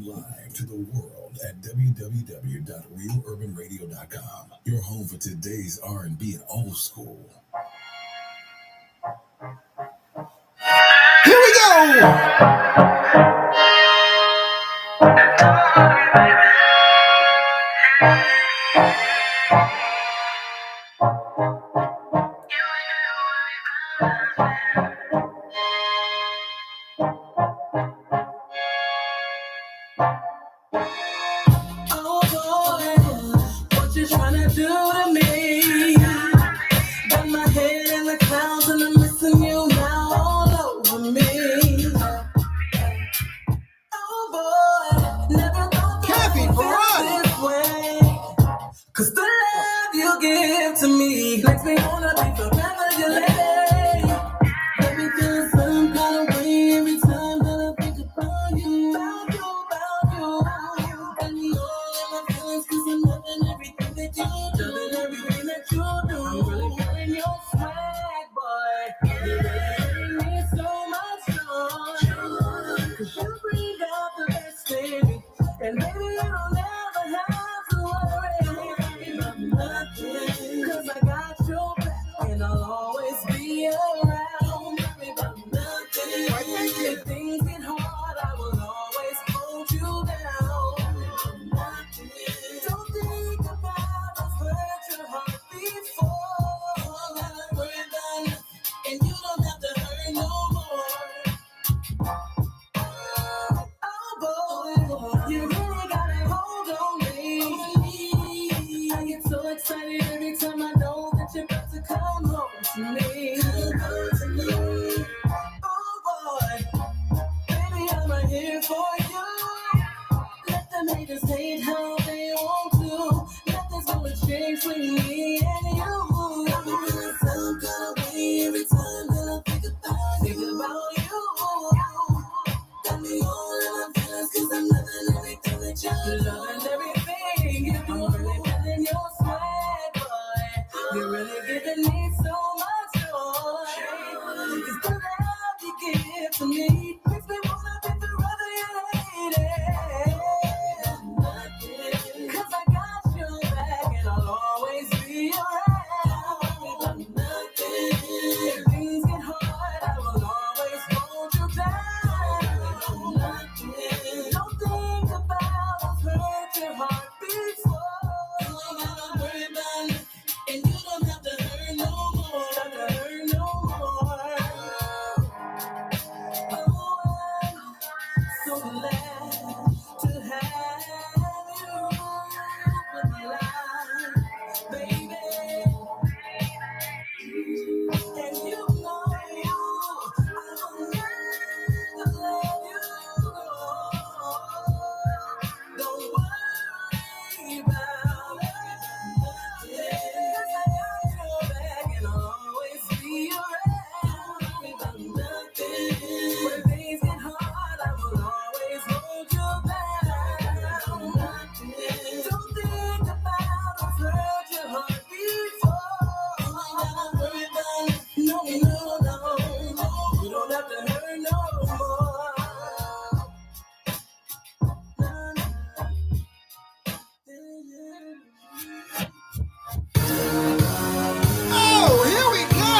live to the world at www.realurbanradio.com. Your home for today's R&B and old school. Here we go! Oh boy, what you trying to do to me? Got my head in the clouds and I'm missing you now all over me. Oh boy, never thought that I would feel this way. 'Cause the love you give to me makes me wanna be forever your lady. Let me feel some kind of way every time that I think about you. About you, about you. Got me all in my feelings 'cause I'm loving everything that you do. Loving everything that you do. I'm really feeling your swag, boy. You really bring me so much joy. 'Cause you bring out the best in me. And baby, you don't ever have to worry about nothing. 'Cause I got your back and I'll always be around. Worry about nothing. If things get hard, I will always hold you down. Nothing. Don't think about what's hurt your heart before. Worry about nothing. And you don't have to hurt no more. Oh boy, you really got a hold on me. I get so excited every time I know that you're about to come home to me. Oh boy, baby, I'm right here for you. Let them haters hate how they want to. Nothing's gonna change between me and you. Got me feeling some kind of way every time that I think about you. Got me all in my feelings 'cause I'm loving everything that you do. Loving everything you do. I'm really feeling your swag, boy. You're really giving me so much joy. 'Cause the love you give to me makes me wanna be forever your lady. 'Cause I got your back and I'll always be around. Nothing. If things get hard, I will always hold you down. Don't think about what's hurt your heart before. Worry about it, and you don't have to hurt no more. Oh, I'm so glad to have you in my life, baby. And you know I will never let you go. Don't worry about it. 'Cause I got your back and I'll always be around. About nothing. When things get hard, I will always hold you down. Don't think about what's hurt your heart before. Don't worry about it. No. You don't have to hurt no more. Oh, here we go!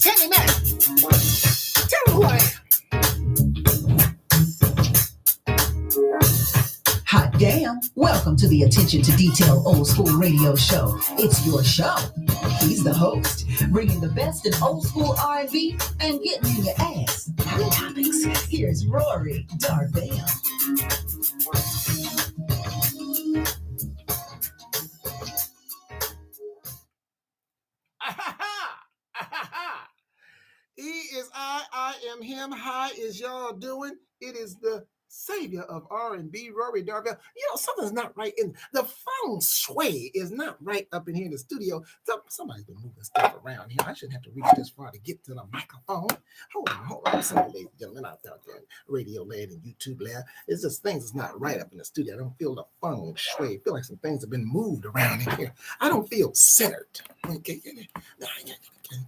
Tammy Mac, tell me who I am. Hot damn. Welcome to the Attention to Detail Old School Radio Show. It's your show. He's the host, bringing the best in old school R&B and getting in your ass. Hot topics. Here's Rory Darbell. He is I I am him. How is y'all doing? It is the savior of R&B, Rory Darvell. You know, something's not right in the feng shui is not right up in here in the studio. Somebody's been moving stuff around here. I shouldn't have to reach this far to get to the microphone. Hold on. Sorry, ladies and gentlemen, out there in radio land and YouTube land. It's just things that's not right up in the studio. I don't feel the feng shui. I feel like some things have been moved around in here. I don't feel centered. Okay,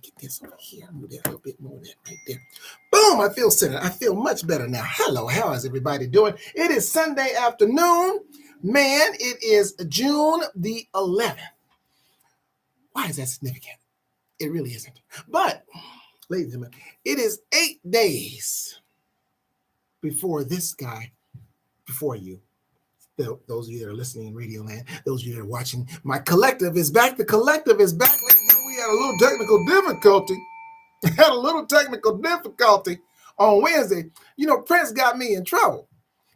get this over here. Move that a little bit more of that right there. Boom, I feel centered. I feel much better now. Hello, how is everybody doing? It is Sunday afternoon. Man, it is June the 11th. Why is that significant? It really isn't. But, ladies and gentlemen, it is 8 days before this guy, before you. Those of you that are listening in Radio Land, those of you that are watching, my collective is back. The collective is back. We had a little technical difficulty. On Wednesday. You know, Prince got me in trouble.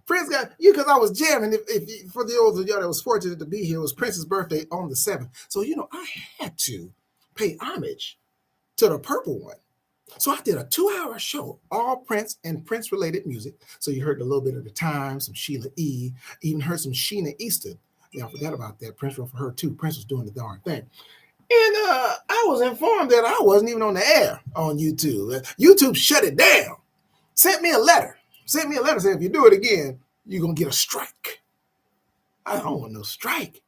Prince got you because I was jamming. If for the old of y'all that was fortunate to be here, it was Prince's birthday on the 7th. So, you know, I had to pay homage to the purple one. So I did a 2-hour show, all Prince and Prince-related music. So you heard a little bit of The Time, some Sheila E., even heard some Sheena Easton. Yeah, I forgot about that. Prince wrote for her, too. Prince was doing the darn thing. And I was informed that I wasn't even on the air on YouTube. YouTube shut it down. Sent me a letter saying, if you do it again, you're going to get a strike. I don't want no strike.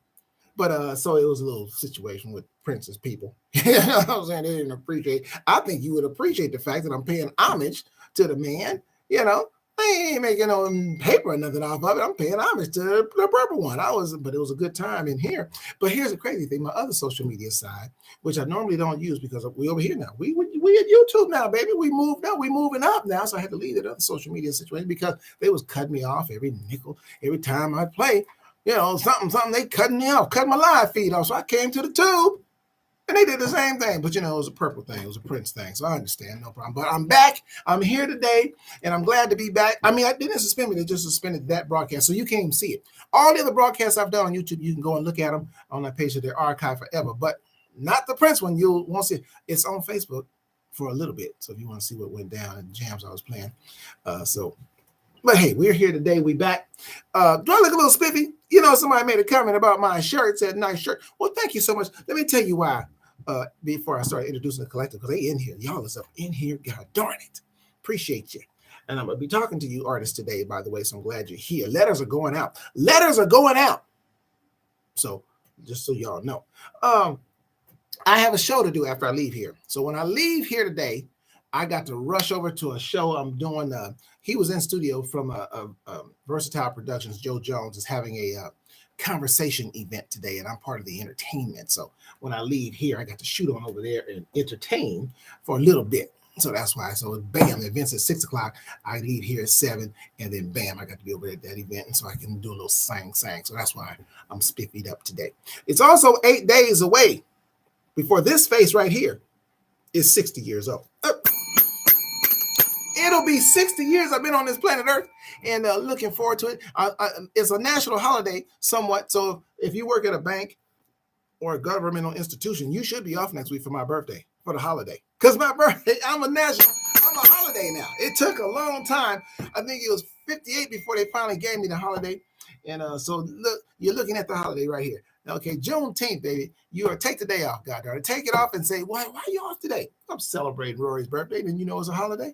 But so it was a little situation with Prince's people. You know what I'm saying? They didn't appreciate. I think you would appreciate the fact that I'm paying homage to the man. You know, I ain't making no paper or nothing off of it. I'm paying homage to the purple one. But it was a good time in here. But here's the crazy thing: my other social media side, which I normally don't use because we over here now. We at YouTube now, baby. We moved up. We moving up now. So I had to leave that other social media situation because they was cutting me off every nickel every time I play. You know, something, they cutting me off, cutting my live feed off. So I came to the tube and they did the same thing. But, you know, it was a purple thing. It was a Prince thing. So I understand. No problem. But I'm back. I'm here today and I'm glad to be back. I mean, I didn't suspend me. They just suspended that broadcast. So you can't even see it. All the other broadcasts I've done on YouTube, you can go and look at them on that page. They're archived forever. But not the Prince one. You won't see it. It's on Facebook for a little bit. So if you want to see what went down and the jams I was playing. But hey, we're here today. We back. Do I look a little spiffy? You know, somebody made a comment about my shirt, said nice shirt. Well, thank you so much. Let me tell you why before I start introducing the collective, because they in here. Y'all is up in here. God darn it. Appreciate you. And I'm going to be talking to you artists today, by the way, so I'm glad you're here. Letters are going out. So just so y'all know. I have a show to do after I leave here. So when I leave here today, I got to rush over to a show I'm doing. He was in studio from Versatile Productions. Joe Jones is having a conversation event today, and I'm part of the entertainment. So when I leave here, I got to shoot on over there and entertain for a little bit. So that's why. So bam, the event's at 6 o'clock. I leave here at 7, and then bam, I got to be over at that event, and so I can do a little sang. So that's why I'm spiffied up today. It's also 8 days away before this face right here is 60 years old. It'll be 60 years I've been on this planet Earth and looking forward to it. It's a national holiday somewhat. So if you work at a bank or a governmental institution, you should be off next week for my birthday, for the holiday. Because my birthday, I'm a holiday now. It took a long time. I think it was 58 before they finally gave me the holiday. And so look, you're looking at the holiday right here. Okay, Juneteenth, baby. Take the day off, God darn it. Take it off and say, why are you off today? I'm celebrating Rory's birthday. Then you know it's a holiday.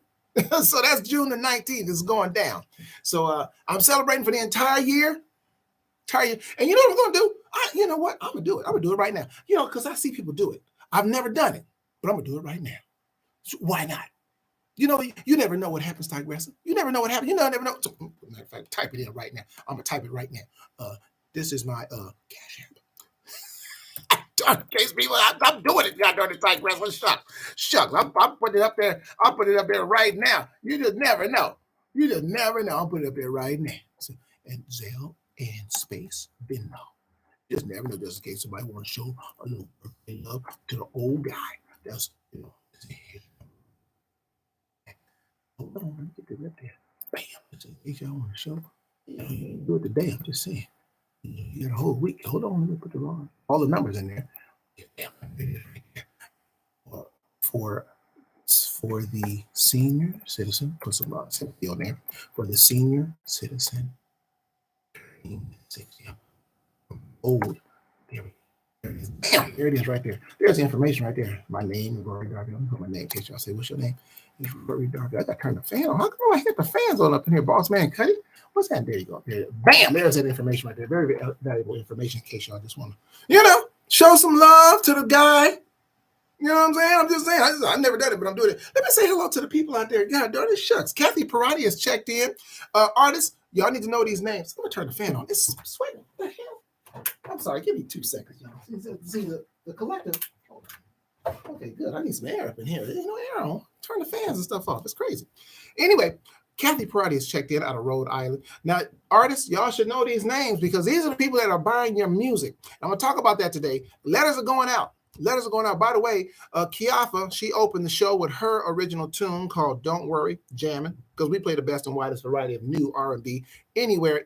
So that's June the 19th. It's going down. So I'm celebrating for the entire year. And you know what I'm going to do? You know what? I'm going to do it. I'm going to do it right now. You know, because I see people do it. I've never done it, but I'm going to do it right now. So why not? You know, you never know what happens, Tigressa. You never know what happens. You never know. So, matter of fact, type it in right now. I'm going to type it right now. This is my Cash App. Case people, I'm doing it. God darn it, Tigressa. Shucks. I'm putting it up there. I'll put it up there right now. You just never know. I'll put it up there right now. So, and Zelle and space Venmo. Just never know, just in case somebody want to show a little birthday love to the old guy. That's, you know. Hold on, let me get this up there. Bam. Just in case y'all want to show. You know, you do it today. I'm just saying. You got a whole week. Hold on, let me put all the numbers in there. For for the senior citizen. Put some on there for the senior citizen. 60. Old. There it is. Bam! There it is right there. There's the information right there. My name, Rory Darby. Let me put my name in case y'all say, what's your name? It's Rory Darby. I got to turn the fan on. How come I hit the fans on up in here, boss man? Cuddy? What's that? There you go. There. Bam! There's that information right there. Very, very valuable information in case y'all just want to, show some love to the guy. You know what I'm saying? I'm just saying. I've never done it, but I'm doing it. Let me say hello to the people out there. God darn it, shucks. Kathy Parati has checked in. Artists, y'all need to know these names. I'm going to turn the fan on. It's sweating. What the hell? I'm sorry. Give me 2 seconds, y'all. See the collective. Okay, good. I need some air up in here. There's no air on. Turn the fans and stuff off. It's crazy. Anyway, Kathy Parati has checked in out of Rhode Island. Now, artists, y'all should know these names because these are the people that are buying your music. I'm going to talk about that today. Letters are going out. Letters are going out. By the way, Kiafa, she opened the show with her original tune called Don't Worry, Jammin', because we play the best and widest variety of new R&B anywhere.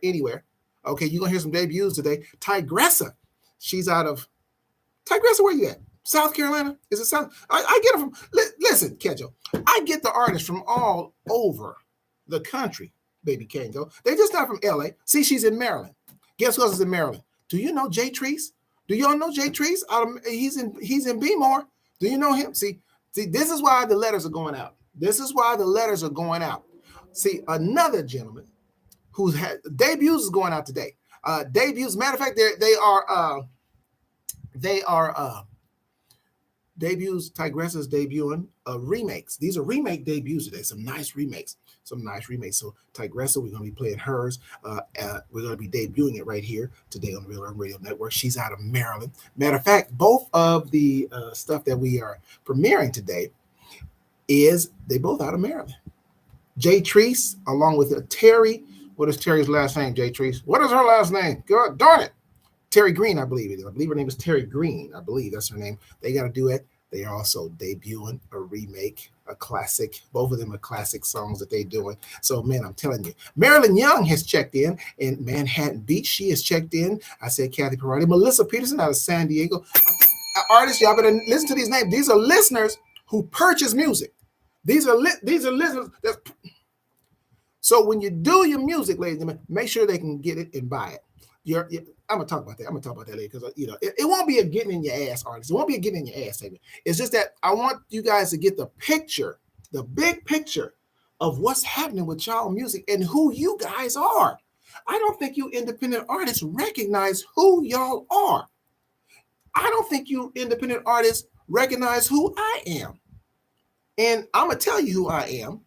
Okay, you're going to hear some debuts today. Tigressa, she's out of... Tigressa, where you at? South Carolina? Is it South? I get it from... Listen, Kedjo, I get the artists from all over the country, baby Kango. They're just not from L.A. See, she's in Maryland. Guess who else is in Maryland? Do you know Jay Treese? Do y'all know Jay Treese? He's in Bmore. Do you know him? See, this is why the letters are going out. This is why the letters are going out. See, another gentleman who's had debuts is going out today. Debuts, matter of fact, they are debuts. Tigressa's debuting remakes. These are remake debuts today. Some nice remakes. So Tigressa, we're going to be playing hers. We're going to be debuting it right here today on the Real Urban Radio Network. She's out of Maryland. Matter of fact, both of the stuff that we are premiering today they both out of Maryland. Jay Treese, along with Terry. What is Terry's last name, Jay Treese? What is her last name? God darn it. Terry Green, I believe it is. I believe her name is Terry Green. I believe that's her name. They got to do it. They are also debuting a remake, a classic. Both of them are classic songs that they're doing. So, man, I'm telling you. Marilyn Young has checked in Manhattan Beach. She has checked in. I said Kathy Parati. Melissa Peterson out of San Diego. Artists, y'all better listen to these names. These are listeners who purchase music. These are listeners. So when you do your music, ladies and gentlemen, make sure they can get it and buy it. I'm gonna talk about that. I'm gonna talk about that later because it won't be a getting in your ass, artist. It won't be a getting in your ass segment. It's just that I want you guys to get the picture, the big picture of what's happening with y'all music and who you guys are. I don't think you independent artists recognize who y'all are. I don't think you independent artists recognize who I am. And I'm gonna tell you who I am.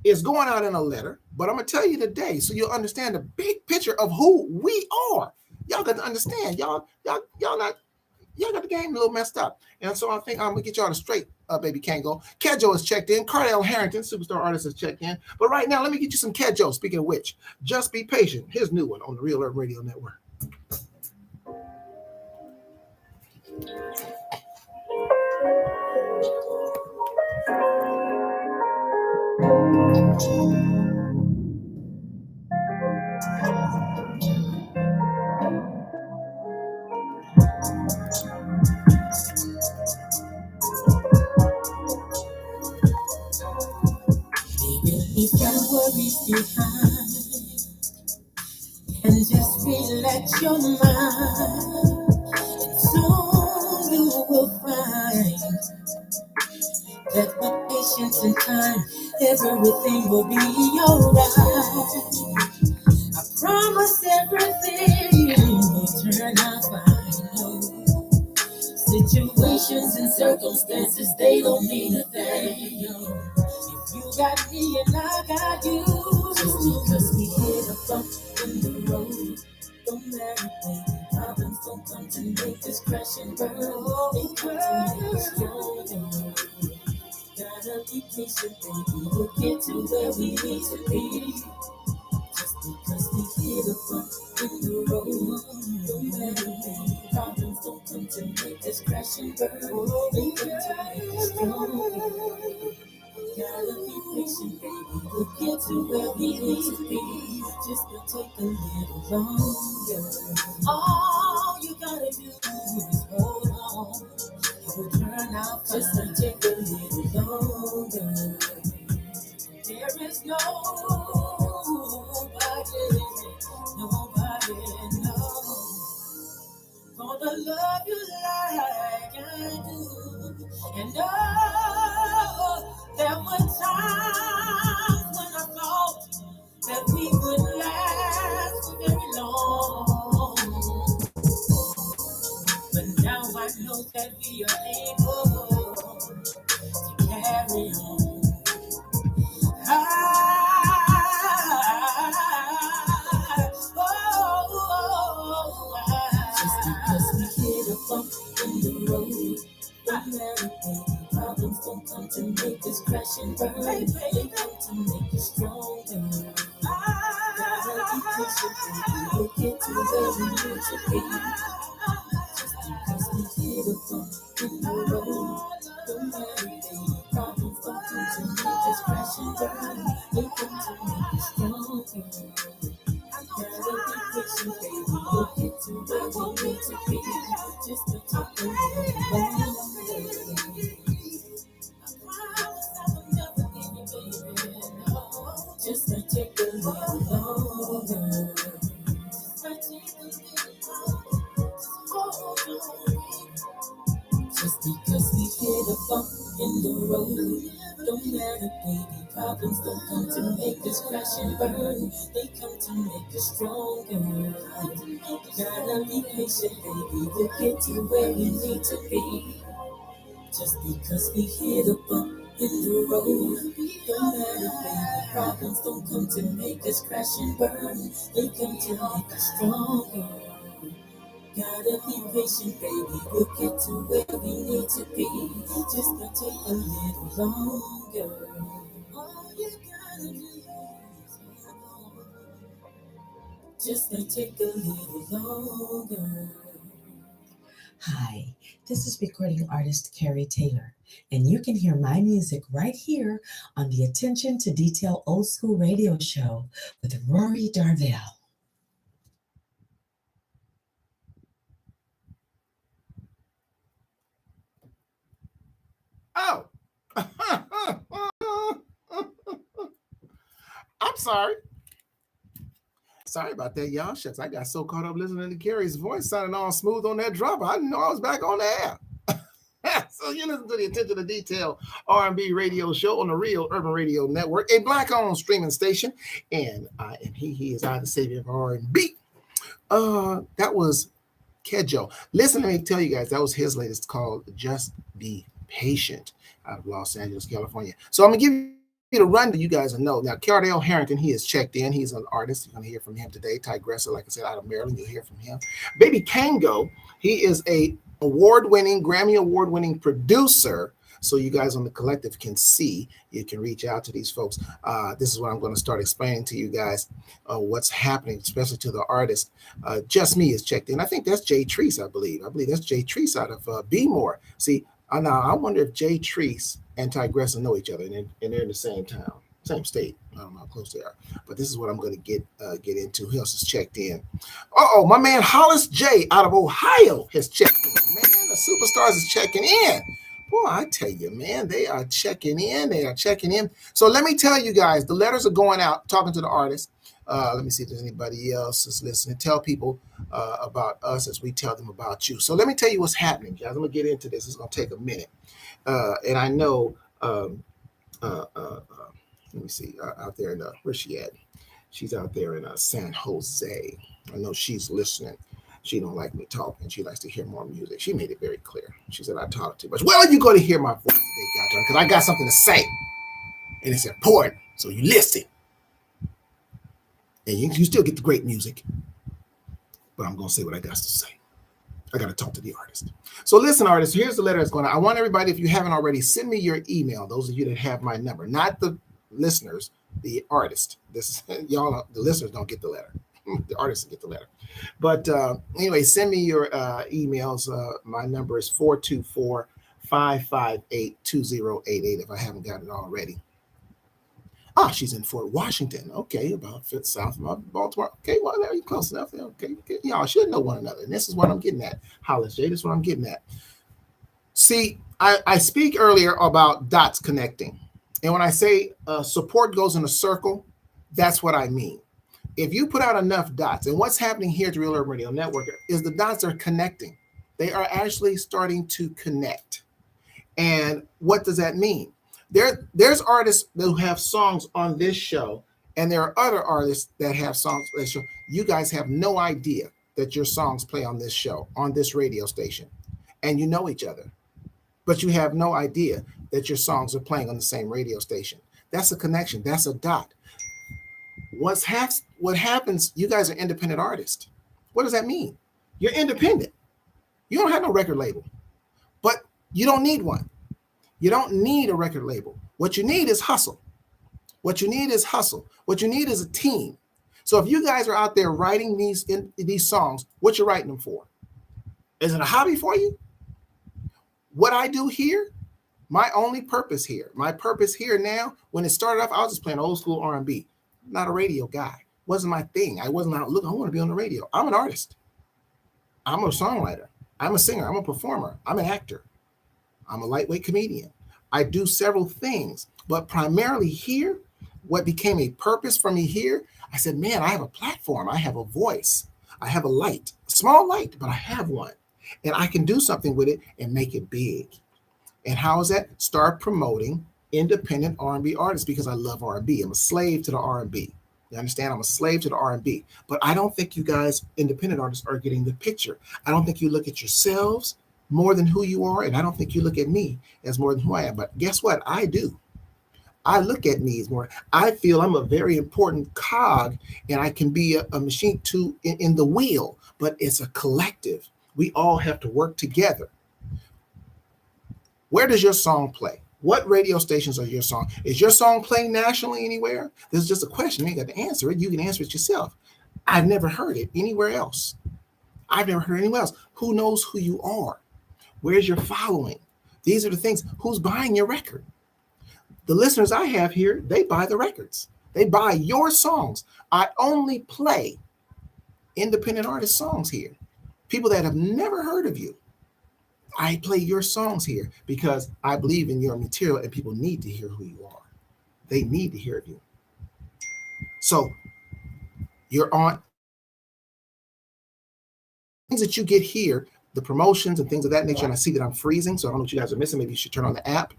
It's going out in a letter, but I'm gonna tell you today so you'll understand the big picture of who we are. Y'all got to understand. Y'all got the game a little messed up. And so I think I'm gonna get y'all to straight, baby Kango. Kedjo has checked in. Cardell Harrington, superstar artist, has checked in. But right now, let me get you some Kedjo. Speaking of which, Just Be Patient. His new one on the Real Urban Radio Network. Leave your worries behind and just relax your mind. And soon you will find that with patience and time, everything will be alright. I promise everything will turn out fine. Situations and circumstances, they don't mean a thing. If you got me and I got you, just because we hit a bump in the road, don't matter, baby. Problems don't come to make us crash and burn. They come to make us stronger. Gotta be patient, baby. We'll get to where we need to be. Just because we hit a bump in the road, don't matter, baby. Problems don't come to make us crash and burn. They come to make us stronger. Gotta be patient, baby. We'll get to where we need to be. Just gonna take a little longer. All you gotta do is hold on. It will turn out just to take a little longer. But now I know that we are able to carry on. Just because we hit a bump in the road, don't matter, baby. Problems don't come to make us crash and burn. They come to make us stronger. Gotta be patient, baby. We'll get to where we need to be. Just because we hit a bump in the road, don't matter, baby. Problems don't come to make us crash and burn. They come to make us stronger. Gotta be patient, baby. We'll get to where we need to be. Just to talk a little longer. Just to take a little longer. Just because we hit a bump in the road, don't matter, baby. Problems don't come to make us crash and burn. They come to make us stronger. Gotta be patient, baby. We'll get to where we need to be. Just because we hit a bump in the road, don't matter, baby. Problems don't come to make us crash and burn. They come to make us stronger. Gotta be patient, baby. We'll get to where we need to be. Just to take a little longer. All you gotta do is just to take a little longer. Hi, this is recording artist Carrie Taylor, and you can hear my music right here on the Attention to Detail Old School Radio Show with Rory Darvell. Oh. I'm sorry. Sorry about that, y'all. Shucks, I got so caught up listening to Carrie's voice sounding all smooth on that drop. I didn't know I was back on the air. So you listen to the Attention to Detail R&B radio show on the Real Urban Radio Network, a Black-owned streaming station. And I am he is I, the savior of R&B. That was Kedjo. Listen, let me tell you guys, that was his latest called Just Be Patient out of Los Angeles, California. So I'm going to give you the run that you guys will know. Now, Cardell Harrington, he is checked in. He's an artist. You're going to hear from him today. Ty Gresser, like I said, out of Maryland, you'll hear from him. Baby Kango, he is a Grammy award-winning producer. So you guys on the collective can see, you can reach out to these folks. This is what I'm going to start explaining to you guys what's happening, especially to the artist. Just Me is checked in. I think that's Jay Treese, I believe. I believe that's Jay Treese out of Be More. See, now I wonder if Jay Treese and Ty Gresser know each other, and they're in the same town, same state. I don't know how close they are, but this is what I'm going to get into. Who else is checked in? My man Hollis J out of Ohio has checked in. Man, the superstars is checking in. Boy, I tell you, man, they are checking in. They are checking in. So let me tell you guys, the letters are going out, talking to the artists. Let me see if there's anybody else is listening. Tell people about us as we tell them about you. So let me tell you what's happening, guys. I'm going to get into this. It's going to take a minute. And I know, let me see, out there in, where's she at? She's out there in San Jose. I know she's listening. She don't like me talking. She likes to hear more music. She made it very clear. She said I talk too much. Well, you're going to hear my voice today, because I got something to say. And it's important. So you listen. And you still get the great music. But I'm going to say what I got to say. I got to talk to the artist. So listen, artists, here's the letter that's going out. I want everybody, if you haven't already, send me your email. Those of you that have my number, not the listeners, the artist. Y'all, the listeners don't get the letter. The artists get the letter. But anyway, send me your emails. My number is 424-558-2088 if I haven't got it already. She's in Fort Washington. Okay, about fifth south of Baltimore. Okay, well, there you close enough. Okay, y'all should know one another. And this is what I'm getting at. Hollis J, this is what I'm getting at. See, I speak earlier about dots connecting. And when I say support goes in a circle, that's what I mean. If you put out enough dots, and what's happening here at the Real Urban Radio Network is the dots are connecting. They are actually starting to connect. And what does that mean? There's artists that have songs on this show, and there are other artists that have songs on this show. You guys have no idea that your songs play on this show, on this radio station, and you know each other, but you have no idea that your songs are playing on the same radio station. That's a connection. That's a dot. What happens, you guys are independent artists. What does that mean? You're independent. You don't have no record label, but you don't need one. You don't need a record label. What you need is hustle. What you need is hustle. What you need is a team. So if you guys are out there writing these songs, what you writing them for? Is it a hobby for you? What I do here, my only purpose here, my purpose here now, when it started off, I was just playing old school R&B. Not a radio guy. Wasn't my thing. I wasn't out, look, I want to be on the radio. I'm an artist. I'm a songwriter. I'm a singer. I'm a performer. I'm an actor. I'm a lightweight comedian. I do several things, but primarily here, what became a purpose for me here, I said, man, I have a platform. I have a voice. I have a light, a small light, but I have one. And I can do something with it and make it big. And how is that? Start promoting independent R&B artists because I love R&B. I'm a slave to the R&B. You understand? I'm a slave to the R&B. But I don't think you guys, independent artists, are getting the picture. I don't think you look at yourselves more than who you are, and I don't think you look at me as more than who I am. But guess what? I do. I look at me as more. I feel I'm a very important cog, and I can be a machine in the wheel, but it's a collective. We all have to work together. Where does your song play? What radio stations are your song? Is your song playing nationally anywhere? This is just a question. You ain't got to answer it. You can answer it yourself. I've never heard it anywhere else. I've never heard it anywhere else. Who knows who you are? Where's your following? These are the things. Who's buying your record? The listeners I have here, they buy the records. They buy your songs. I only play independent artist songs here. People that have never heard of you. I play your songs here because I believe in your material and people need to hear who you are. They need to hear you. So you're on things that you get here, the promotions and things of that nature. And I see that I'm freezing, so I don't know what you guys are missing. Maybe you should turn on the app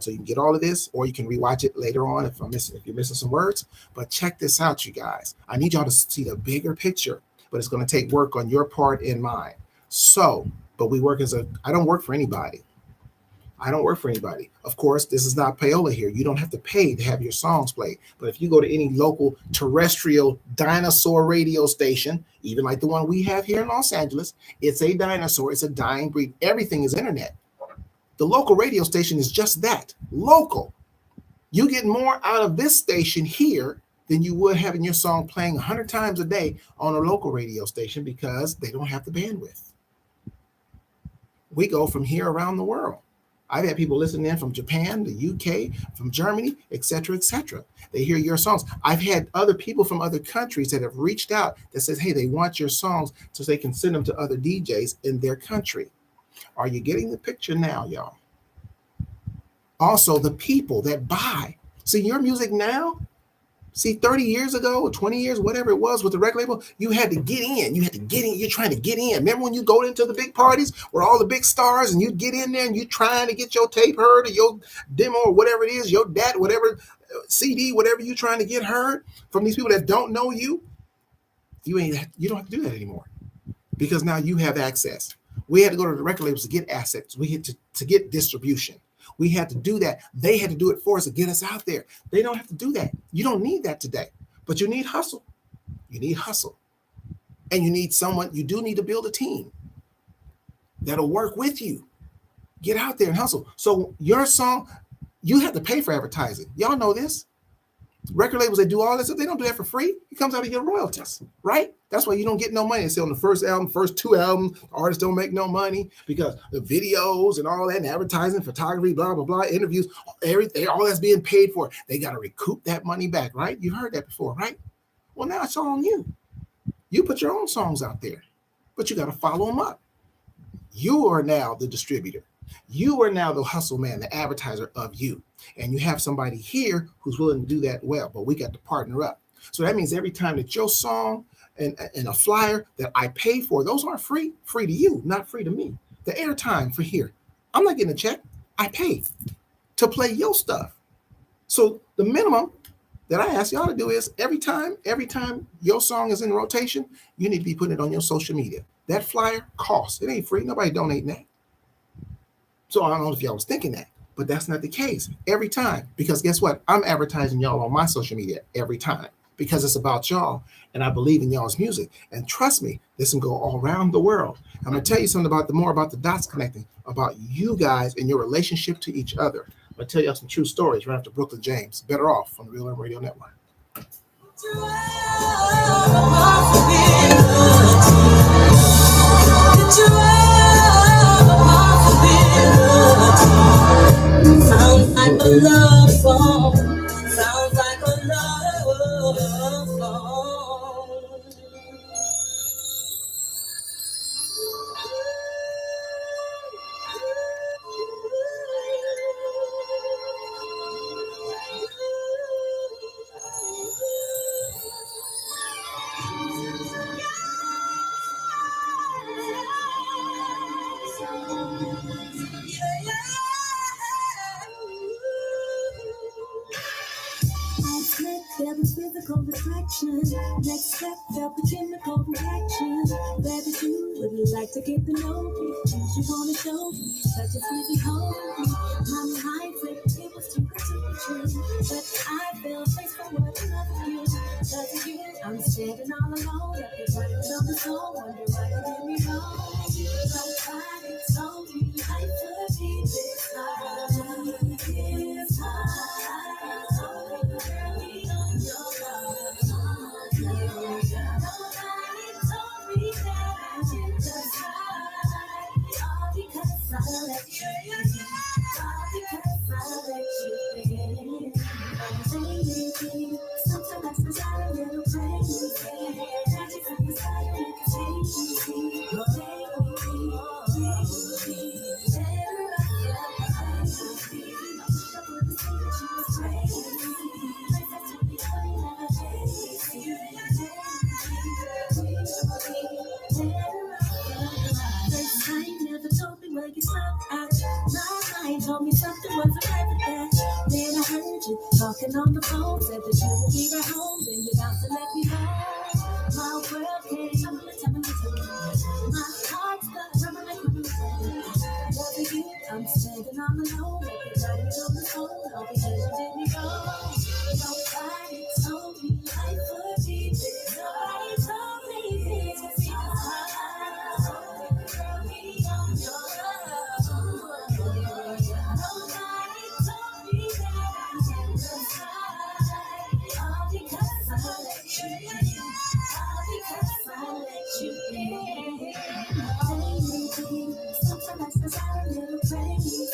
so you can get all of this, or you can rewatch it later on if you're missing some words. But check this out, you guys. I need y'all to see the bigger picture, but it's going to take work on your part and mine. So, but we work I don't work for anybody. I don't work for anybody. Of course, this is not payola here. You don't have to pay to have your songs played. But if you go to any local terrestrial dinosaur radio station, even like the one we have here in Los Angeles, it's a dinosaur. It's a dying breed. Everything is internet. The local radio station is just that, local. You get more out of this station here than you would having your song playing 100 times a day on a local radio station because they don't have the bandwidth. We go from here around the world. I've had people listening in from Japan, the UK, from Germany, et cetera, et cetera. They hear your songs. I've had other people from other countries that have reached out that says, hey, they want your songs so they can send them to other DJs in their country. Are you getting the picture now, y'all? Also, the people that buy. See, your music now, 30 years ago or 20 years, whatever it was with the record label, you had to get in. You're trying to get in. Remember when you go into the big parties where all the big stars and you get in there and you trying to get your tape heard or your demo or whatever it is, your DAT, whatever CD, whatever you're trying to get heard from these people that don't know you, you don't have to do that anymore because now you have access. We had to go to the record labels to get assets. We had to get distribution. We had to do that. They had to do it for us to get us out there. They don't have to do that. You don't need that today, but you need hustle. You need hustle. And you need someone, you do need to build a team that'll work with you. Get out there and hustle. So your song, you have to pay for advertising. Y'all know this. Record labels that do all this, they don't do that for free. It comes out of your royalties, right? That's why you don't get no money. They say on the first album, first two albums, artists don't make no money because the videos and all that, and advertising, photography, blah, blah, blah, interviews, everything, all that's being paid for. They got to recoup that money back, right? You've heard that before, right? Well, now it's all on you. You put your own songs out there, but you got to follow them up. You are now the distributor. You are now the hustle man, the advertiser of you. And you have somebody here who's willing to do that well, but we got to partner up. So that means every time that your song and a flyer that I pay for, those aren't free to you, not free to me. The airtime for here, I'm not getting a check. I pay to play your stuff. So the minimum that I ask y'all to do is every time your song is in rotation, you need to be putting it on your social media. That flyer costs. It ain't free. Nobody donating that. So I don't know if y'all was thinking that, but that's not the case every time. Because guess what? I'm advertising y'all on my social media every time because it's about y'all and I believe in y'all's music. And trust me, this can go all around the world. I'm gonna tell you something about the dots connecting, about you guys and your relationship to each other. I'm gonna tell y'all some true stories right after Brooklyn James. Better Off on the Real Love Radio Network. Sounds like a love song. Sounds like a love song. There was physical attraction. Next step felt the chemical reaction. Glad that you would like to get to know me. Things you wanna show me, such as sweet hold me. My mind said it was too good to be true, but I fell face forward in love with you. Cause of you, I'm standing all alone. Up here writing on the song, wonder why you did me wrong. Somebody told me I could be this high. This high. Told me something wasn't right with that. Then I heard you talking on the phone, said that you would be right home, then you about to let me know. My world came tumbling. My heart's got crumbling. Because of you, I'm standing on the low, like it's right on the phone, all because you did me wrong. Nobody told me life would be this. Nobody told me this would be the hard. Girl, me on your love. Nobody told me that I can decide. All because I let you in. All because I let you in. Sometimes I sound a little crazy.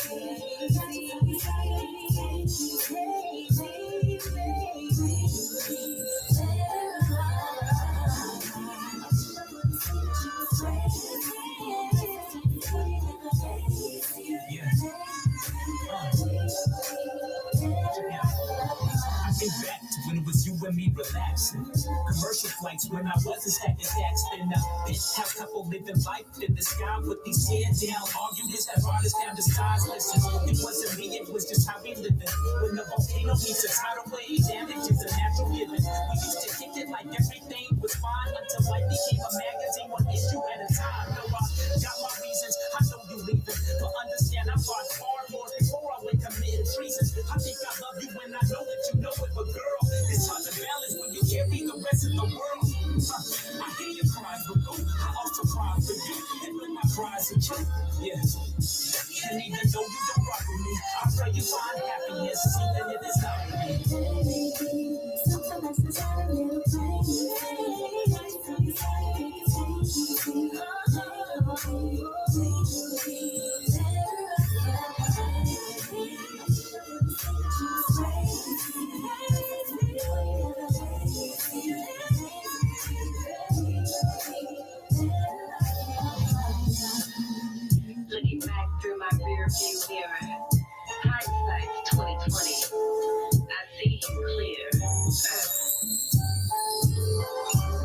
I think back to when it was you and me relaxing. Commercial flights when I wasn't stacking stacks. Then a penthouse couple living life in the sky with these heads down. Arguments that brought us down to size. Listen, it wasn't me, it was just how we living. When the volcano meets a tidal wave, damage is a natural given. We used to kick it like everything was fine until life became a magazine, one issue at a time. No, I got my reasons, I know you leaving. But understand I fought far more before I went committing treason. I think I love you when I know that you know it, but girl, it's hard to balance when you can't be the rest of the world. I hear your cries, but go, I also cry for you. And when my cries are true, yeah. And even though you don't rock with me, I pray you find happiness, even if it's not with me. Sometimes I sound a little crazy. Looking back through my rear view mirror, hindsight's 2020. I see you clear.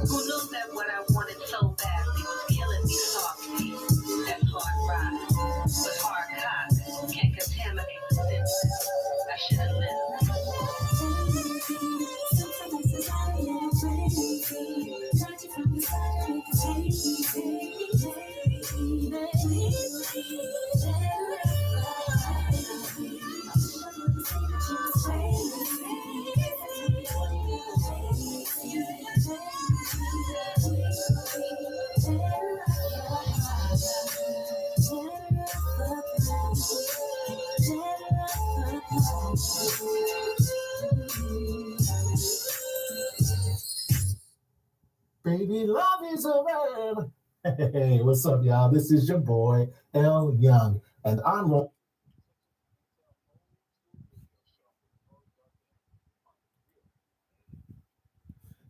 Who knew that what I wanted so badly was killing me softly? That's hard ride, but hard cock can't contaminate the senses. I should have listened. Baby, love is a verb. Hey, what's up, y'all? This is your boy, L. Young, and I'm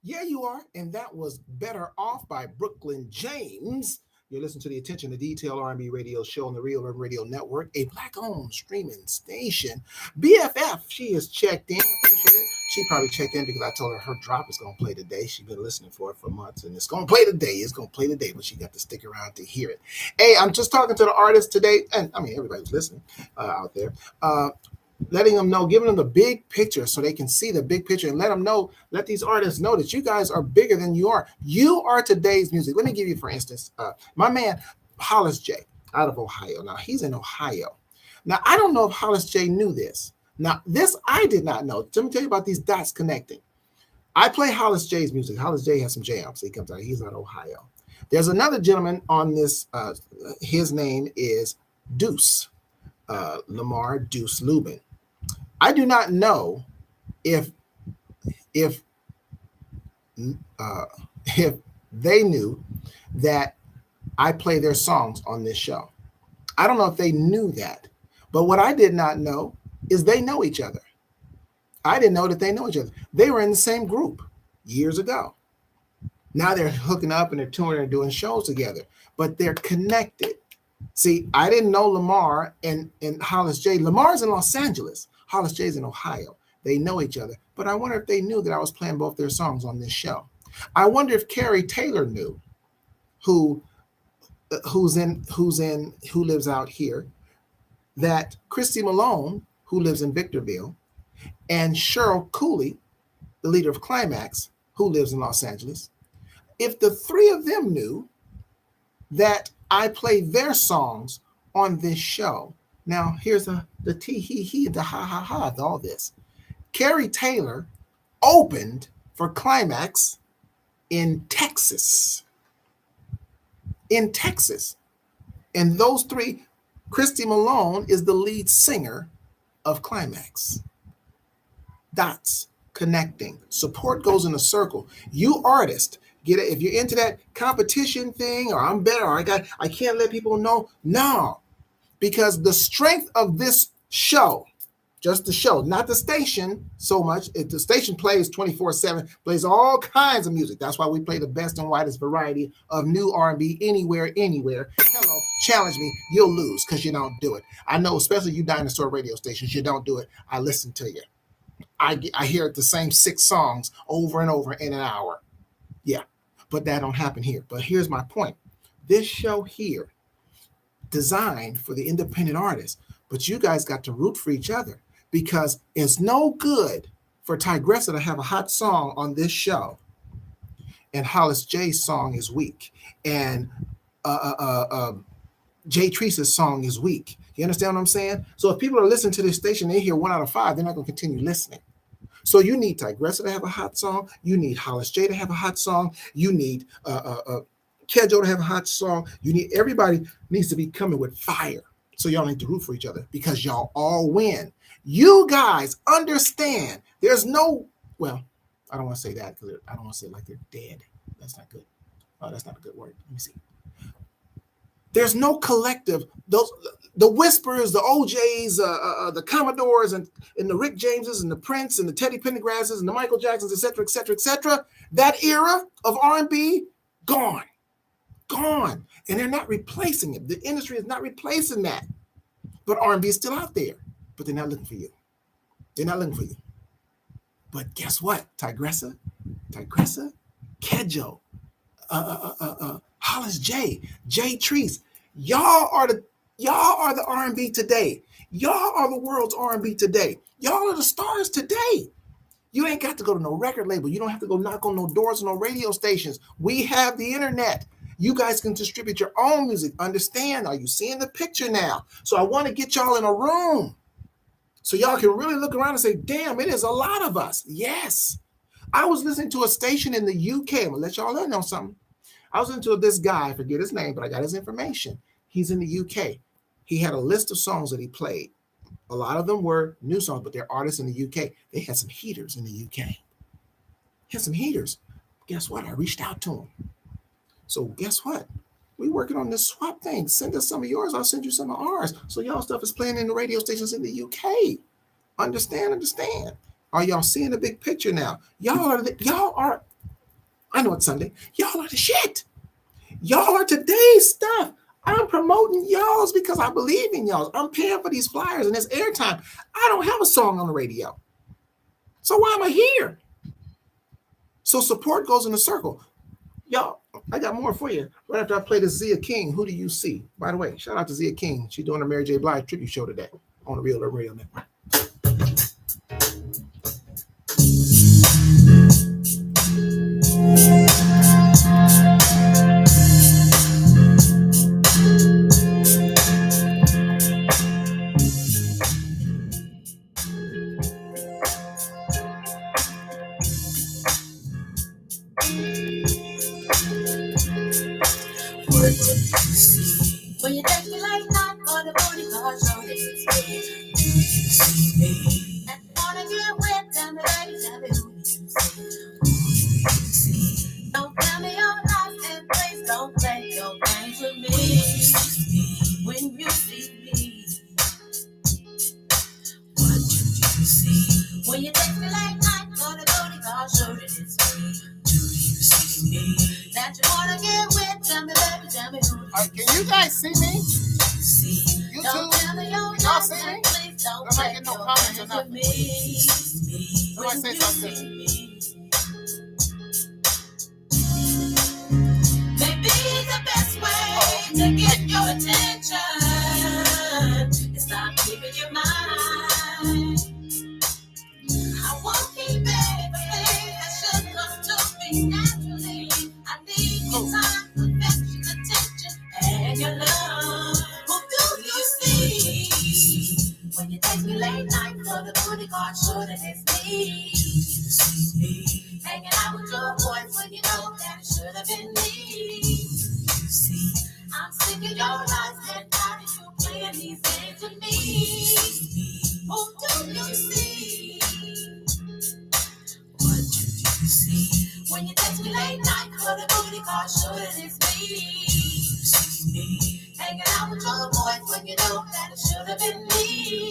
Yeah, you are. And that was Better Off by Brooklyn James. You're listening to the Attention to Detail R&B radio show on the Real Urban Radio Network, a black-owned streaming station. BFF, she is checked in. Appreciate it. She probably checked in because I told her drop is going to play today. She's been listening for it for months, and it's going to play today. It's going to play today, but she got to stick around to hear it. Hey, I'm just talking to the artist today, and I mean, everybody's listening out there. Letting them know, giving them the big picture so they can see the big picture, and let these artists know that you guys are bigger than you are. You are today's music. Let me give you, for instance, my man, Hollis J, out of Ohio. Now, he's in Ohio. Now, I don't know if Hollis J knew this. Now, this I did not know. Let me tell you about these dots connecting. I play Hollis J's music. Hollis J has some jams. He comes out. He's out of Ohio. There's another gentleman on this. His name is Deuce, Lamar Deuce Lubin. I do not know if they knew that I play their songs on this show. I don't know if they knew that, but what I did not know is they know each other. I didn't know that they know each other. They were in the same group years ago. Now they're hooking up and they're touring and doing shows together, but they're connected. See, I didn't know Lamar and Hollis J. Lamar's in Los Angeles. Hollis J's in Ohio. They know each other, but I wonder if they knew that I was playing both their songs on this show. I wonder if Carrie Taylor knew, who lives out here, that Christy Malone, who lives in Victorville, and Cheryl Cooley, the leader of Climax, who lives in Los Angeles, if the three of them knew that I play their songs on this show. Now, here's the tee-hee-hee, the ha-ha-ha, all this. Carrie Taylor opened for Climax in Texas. In Texas. And those three, Christy Malone is the lead singer of Climax. Dots connecting. Support goes in a circle. You artists, get it. If you're into that competition thing, or I'm better, or I can't let people know. No. Because the strength of this show, just the show, not the station so much. The station plays 24/7, plays all kinds of music. That's why we play the best and widest variety of new R&B anywhere. Hello, challenge me. You'll lose because you don't do it. I know, especially you dinosaur radio stations, you don't do it. I listen to you. I hear the same 6 songs over and over in an hour. Yeah, but that don't happen here. But here's my point. This show here, designed for the independent artists, but you guys got to root for each other, because it's no good for Tigressa to have a hot song on this show and Hollis J's song is weak, and Jay Treese's song is weak. You understand what I'm saying? So if people are listening to this station, they hear 1 out of 5, they're not going to continue listening. So you need Tigressa to have a hot song. You need Hollis J to have a hot song. You need Kedjo to have a hot song. Everybody needs to be coming with fire. So y'all need to root for each other, because y'all all win. You guys understand there's no, well, I don't want to say that because I don't want to say it like they're dead. That's not good. Oh, that's not a good word. Let me see. There's no collective. The Whispers, the OJs, the Commodores, and the Rick Jameses, and the Prince, and the Teddy Pendergrasses, and the Michael Jacksons, etc., etc., etc. That era of R&B, gone. And they're not replacing it. The industry is not replacing that. But R&B is still out there. But they're not looking for you. But guess what? Tigressa, Kedjo, Hollis J, Jay Treese, y'all are the R&B today. Y'all are the world's R&B today. Y'all are the stars today. You ain't got to go to no record label. You don't have to go knock on no doors or no radio stations. We have the internet. You guys can distribute your own music. Understand? Are you seeing the picture now? So I want to get y'all in a room so y'all can really look around and say, damn, it is a lot of us. Yes. I was listening to a station in the UK. I'm going to let y'all know something. I was into this guy, I forget his name, but I got his information. He's in the UK. He had a list of songs that he played. A lot of them were new songs, but they're artists in the UK. They had some heaters in the UK. Had some heaters. Guess what? I reached out to him. So guess what? We working on this swap thing. Send us some of yours. I'll send you some of ours. So y'all stuff is playing in the radio stations in the UK. Understand? Are y'all seeing the big picture now? Y'all are, I know it's Sunday. Y'all are the shit. Y'all are today's stuff. I'm promoting y'all's because I believe in y'all. I'm paying for these flyers and this airtime. I don't have a song on the radio. So why am I here? So support goes in a circle. Y'all, I got more for you. Right after I play the Zia King, Who Do You See? By the way, shout out to Zia King. She's doing a Mary J. Blige tribute show today on the Real Urban Radio Network. When you take me like that for the booty call show, this is me. Do you see me? And wanna get wet, tell me, baby, tell me who you see. Who you see? Don't tell me your lies and please don't play your games with me. When you see me, what do you see? When you take me like that for the booty call show, this is me. Do you see me? That you wanna get wet, tell me, baby, tell me who. Can you guys see me? You don't too? tell me your Y'all see me? please don't I'm not getting no comments or nothing. Somebody say something. Maybe the best way to get your attention is stop keeping your mind. I won't keep everything that should come to me naturally. I need your time, affection, attention, and your love. Who do you see when you take me late night for the booty call? Sure that it's me. You see me hanging out with your boys when you know that it should have been me. You see, I'm sick of your lies and tired of you playing these games with me. Who do you see? What do you see when you text me late night for the booty call? Sure that it's me. You see me hanging out with your boys when you know that it should have been me.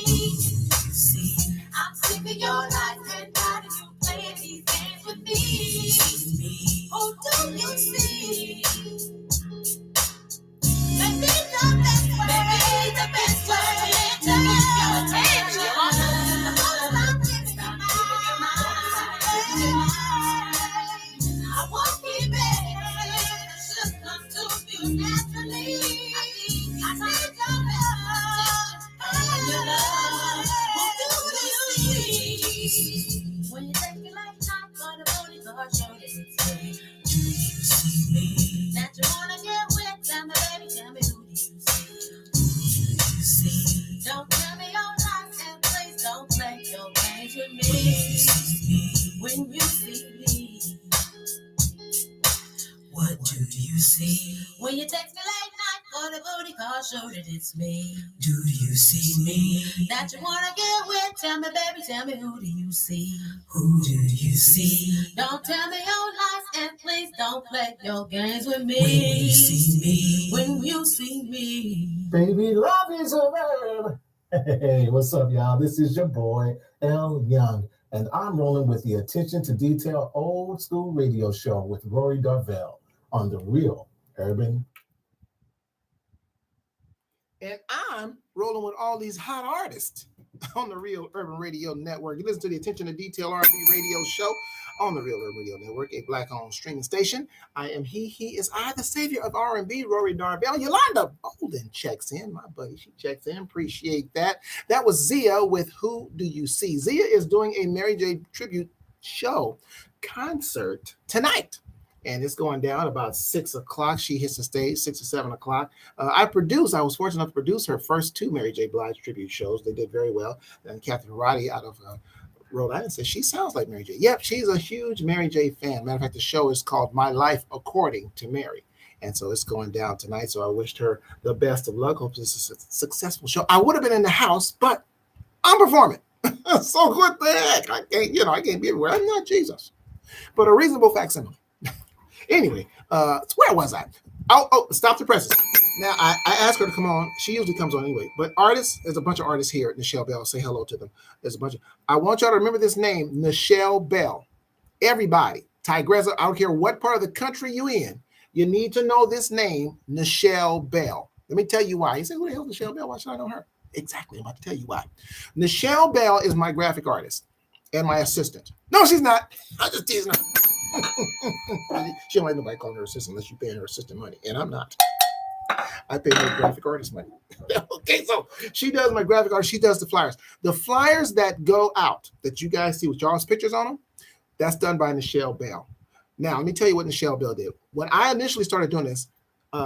You see, I'm sick of your lies and tired of you playing these games with me. Who do you see? Maybe the best way to get your attention. I won't keep it. It should come to you naturally. I need your love and your love. Who do you see when you take me like night for the booty call show? This is me. Do you see me? That you wanna get wet? Tell me, baby, tell me who do you see? Who do you see? Don't tell me your lies and please don't play your games with me. When you see me, what do you see? When you text me late night for the booty call, show that it's me. Do you see me? That you wanna get wet? Tell me, baby, tell me who do you see? Who do you see? Don't tell me your lies and please don't play your games with me. When you see me, when you see me, baby, love is a verb. Hey, what's up, y'all? This is your boy L Young, and I'm rolling with the Attention to Detail Old School Radio Show with Rory Darvell on the Real Urban. And I'm rolling with all these hot artists on the Real Urban Radio Network. You listen to the Attention to Detail R&B radio show on the Real Urban Radio Network, a black-owned streaming station. I am he is I, the savior of R&B, Rory Darvell. Yolanda Bolden checks in. My buddy, she checks in. Appreciate that. That was Zia with Who Do You See? Zia is doing a Mary J. tribute show concert tonight and it's going down about 6 o'clock. She hits the stage 6 or 7 o'clock. I was fortunate enough to produce her first 2 Mary J. Blige tribute shows. They did very well. And Kathy Roddy out of Rhode Island says she sounds like Mary J. Yep, she's a huge Mary J. fan. Matter of fact, the show is called My Life According to Mary. And so it's going down tonight. So I wished her the best of luck. Hope this is a successful show. I would have been in the house, but I'm performing. So what the heck? I can't be everywhere. I'm not Jesus. But a reasonable facsimile. Anyway, where was I? Oh, stop the presses. Now, I asked her to come on. She usually comes on anyway. But artists, there's a bunch of artists here at Nichelle Bell. Say hello to them. There's a bunch of, I want y'all to remember this name, Nichelle Bell. Everybody, Tigresa, I don't care what part of the country you in, you need to know this name, Nichelle Bell. Let me tell you why. You say, who the hell is Nichelle Bell? Why should I know her? Exactly. I'm about to tell you why. Nichelle Bell is my graphic artist and my assistant. No, she's not. I'm just teasing her. She don't like nobody calling her assistant unless you're paying her assistant money. And I'm not. I pay her graphic artist money. Okay, so she does my graphic art. She does the flyers. The flyers that go out that you guys see with y'all's pictures on them, that's done by Nichelle Bell. Now, let me tell you what Nichelle Bell did. When I initially started doing this,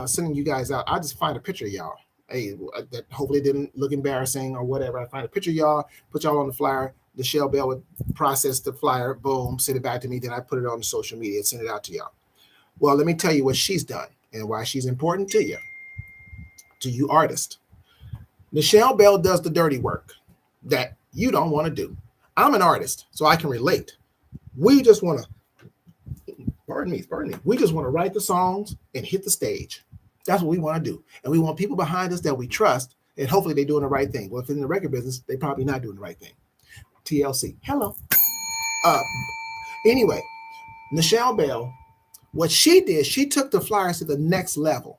sending you guys out, I just find a picture of y'all. Hey, that hopefully didn't look embarrassing or whatever. I find a picture of y'all, put y'all on the flyer. Nichelle Bell would process the flyer, boom, send it back to me. Then I put it on the social media and send it out to y'all. Well, let me tell you what she's done and why she's important to you artists. Nichelle Bell does the dirty work that you don't want to do. I'm an artist, so I can relate. We just want to, pardon me. We just want to write the songs and hit the stage. That's what we want to do. And we want people behind us that we trust, and hopefully they're doing the right thing. Well, if they're in the record business, they're probably not doing the right thing. TLC. Hello. Anyway, Nichelle Bell, what she did, she took the flyers to the next level.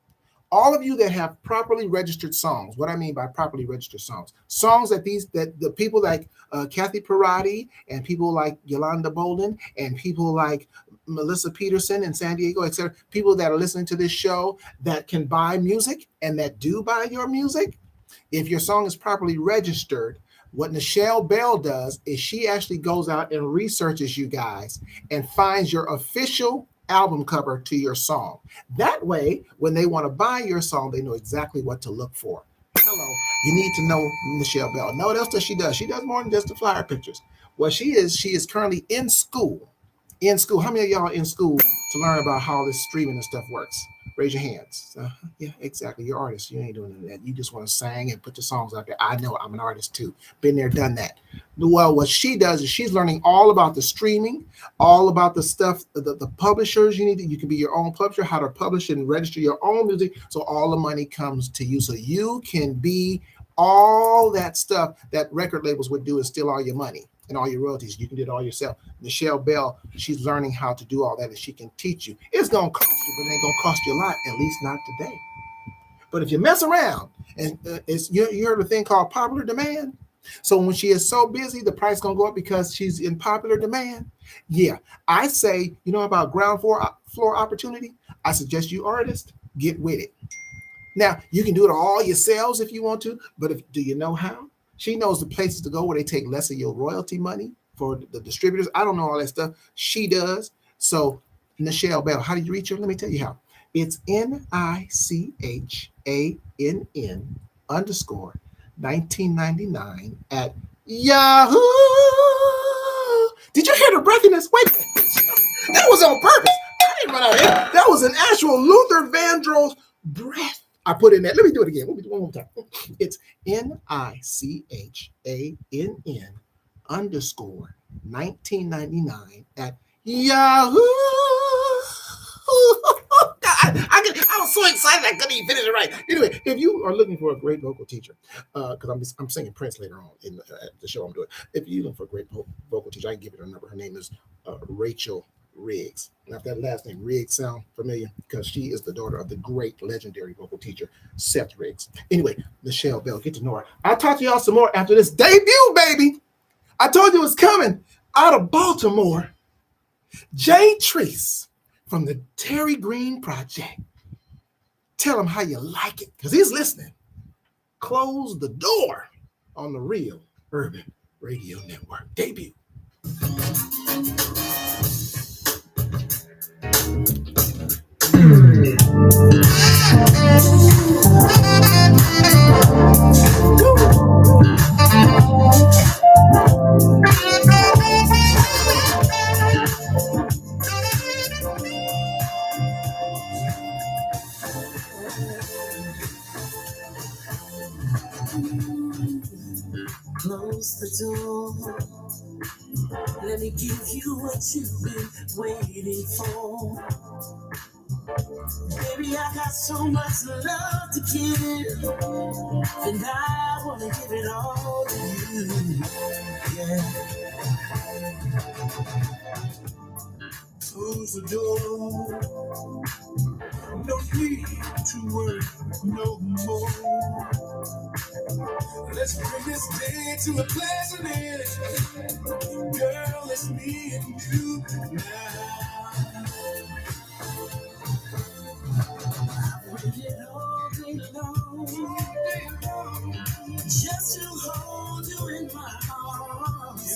All of you that have properly registered songs, what I mean by properly registered songs that the people like Kathy Parati and people like Yolanda Bolden and people like Melissa Peterson in San Diego, etc., people that are listening to this show that can buy music and that do buy your music, if your song is properly registered, what Nichelle Bell does is she actually goes out and researches you guys and finds your official album cover to your song. That way, when they want to buy your song, they know exactly what to look for. Hello, you need to know Nichelle Bell. Know what else does she does? She does more than just the flyer pictures. What she is currently in school. In school. How many of y'all are in school to learn about how this streaming and stuff works? Raise your hands. Yeah, exactly. You're artists. You ain't doing that. You just want to sing and put your songs out there. I know. I'm an artist too. Been there, done that. Well, what she does is she's learning all about the streaming, all about the stuff, the publishers you can be your own publisher, how to publish and register your own music. So all the money comes to you. So you can be all that stuff that record labels would do and steal all your money and all your royalties. You can do it all yourself. Nichelle Bell, she's learning how to do all that and she can teach you. It's going to cost you, but it ain't going to cost you a lot, at least not today. But if you mess around, and you heard a thing called popular demand. So when she is so busy, the price going to go up because she's in popular demand. Yeah, I say, you know about ground floor opportunity? I suggest you artists, get with it. Now, you can do it all yourselves if you want to, but do you know how? She knows the places to go where they take less of your royalty money for the distributors. I don't know all that stuff. She does. So, Nichelle Bell, how do you reach her? Let me tell you how. It's NICHANN_1999 at Yahoo. Did you hear the breathiness? Wait a minute. That was on purpose. I didn't run out of here. That was an actual Luther Vandross breath. I put in that. Let me do it again. Let me do it one more time. It's NICHANN_1999 at Yahoo. I was so excited I couldn't even finish it right. Anyway, if you are looking for a great vocal teacher, because I'm singing Prince later on at the show I'm doing. If you're looking for a great vocal teacher, I can give you her number. Her name is Rachel Riggs. Now, if that last name Riggs sound familiar, because she is the daughter of the great legendary vocal teacher Seth Riggs. Anyway, Nichelle Bell, get to know her. I'll talk to y'all some more after this debut, baby. I told you it was coming out of Baltimore. Jay Treese from the Terry Green Project. Tell him how you like it, because he's listening. Close the door on the Real Urban Radio Network. Debut. Close the door. Let me give you what you've been waiting for. Baby, I got so much love to give, and I wanna give it all to you. Yeah. Close the door. No need to worry no more. Let's bring this day to a pleasant end. Girl, it's me and you now. Waited all day long, just to hold you in my arms.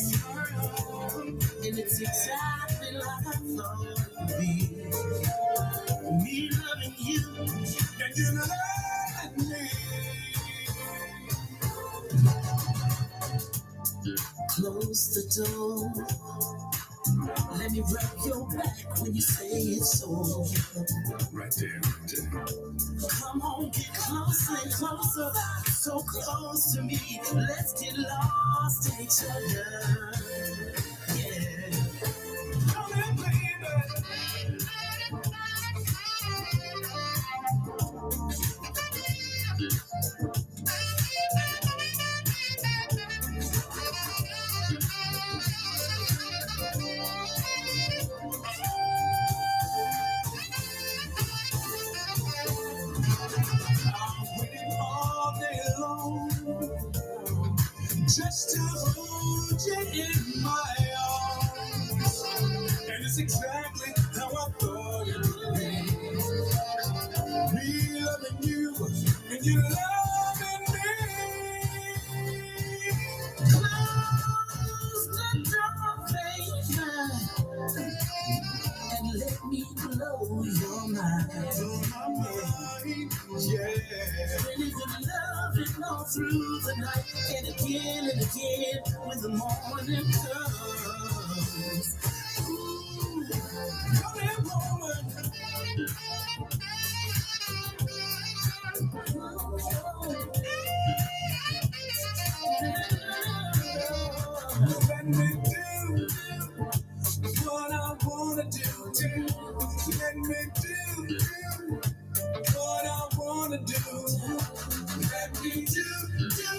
And it's exactly like I thought it would be. Me loving you, and you loving me. Close the door. Let me rub your back when you say it's over. Right there. Come on, get closer and closer, so close to me. Let's get lost in each other. Yeah. Come here, baby. I'm waiting all day long, just to hold you in my arms. And it's exactly how I thought it would be. Me loving you, and you loving me. Close the door, baby, and let me blow your mind. Yeah. Really good loving all through the night, and again when the morning comes. Ooh, come here, woman. Let me do what I wanna do. Let me do what I wanna do. Let me do, baby.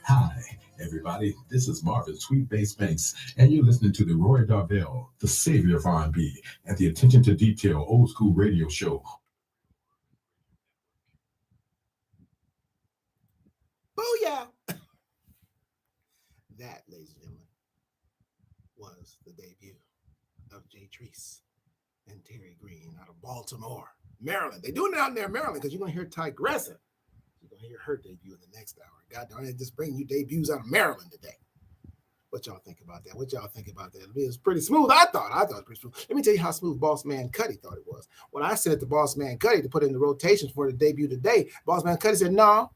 Hi, everybody. This is Marvin Sweet Bass Banks, and you're listening to the Roy Darvell, the savior of R&B, and the Attention to Detail Old School Radio Show. Booyah! That, ladies and gentlemen, was the debut of Jay Treese and Terry Green out of Baltimore, Maryland. They're doing it out there in Maryland because you're going to hear Tigressa. You're going to hear her debut in the next hour. God darn it, just bringing you debuts out of Maryland today. What y'all think about that? What y'all think about that? It was pretty smooth. I thought it was pretty smooth. Let me tell you how smooth Boss Man Cuddy thought it was. When I sent it to Boss Man Cuddy to put in the rotations for the debut today, Boss Man Cuddy said, no,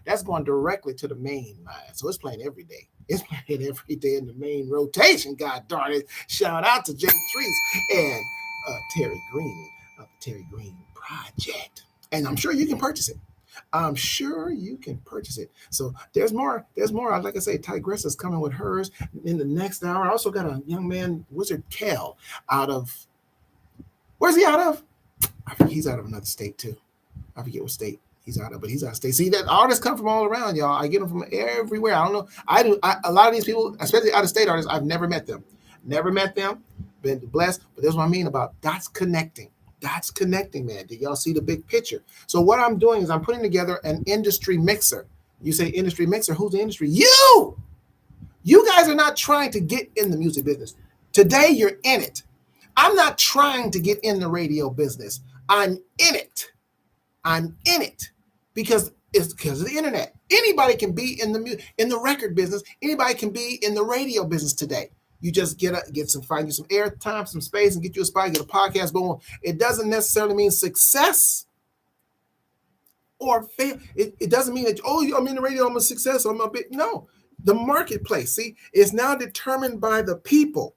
that's going directly to the main line. So it's playing every day. It's playing every day in the main rotation. God darn it. Shout out to Jay Treese and Terry Green of the Terry Green Project. And I'm sure you can purchase it. I'm sure you can purchase it. So there's more. Like I say, Tigressa's coming with hers in the next hour. I also got a young man, Wizard Kel, out of, where's he out of? I think he's out of another state too. I forget what state he's out of, but he's out of state. See, that artists come from all around, y'all. I get them from everywhere. I don't know. A lot of these people, especially out of state artists, I've never met them. Been blessed. But that's what I mean about dots connecting. That's connecting, man. Did y'all see the big picture? So what I'm doing is I'm putting together an industry mixer. You say industry mixer, who's the industry? You! You guys are not trying to get in the music business. Today, you're in it. I'm not trying to get in the radio business. I'm in it. I'm in it because it's because of the internet. Anybody can be in the record business. Anybody can be in the radio business today. You just find you some air time, some space, and get you a spot, get a podcast going. It doesn't necessarily mean success or fail. It doesn't mean that, I'm in the radio, I'm a success, I'm a big. No, the marketplace, see, is now determined by the people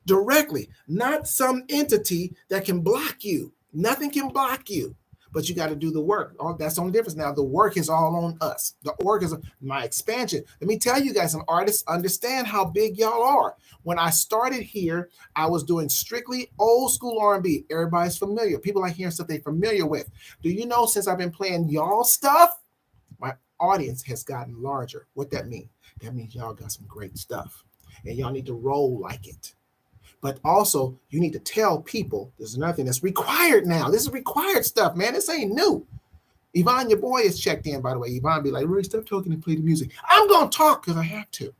directly, not some entity that can block you. Nothing can block you, but you got to do the work. That's the only difference now. The work is all on us. The work is my expansion. Let me tell you guys, some artists understand how big y'all are. When I started here, I was doing strictly old school R&B. Everybody's familiar. People like hearing stuff they're familiar with. Do you know, since I've been playing y'all stuff, my audience has gotten larger. What that mean? That means y'all got some great stuff, and y'all need to roll like it. But also, you need to tell people, there's nothing that's required now. This is required stuff, man. This ain't new. Yvonne, your boy, is checked in, by the way. Yvonne be like, Rory, stop talking and play the music. I'm going to talk because I have to.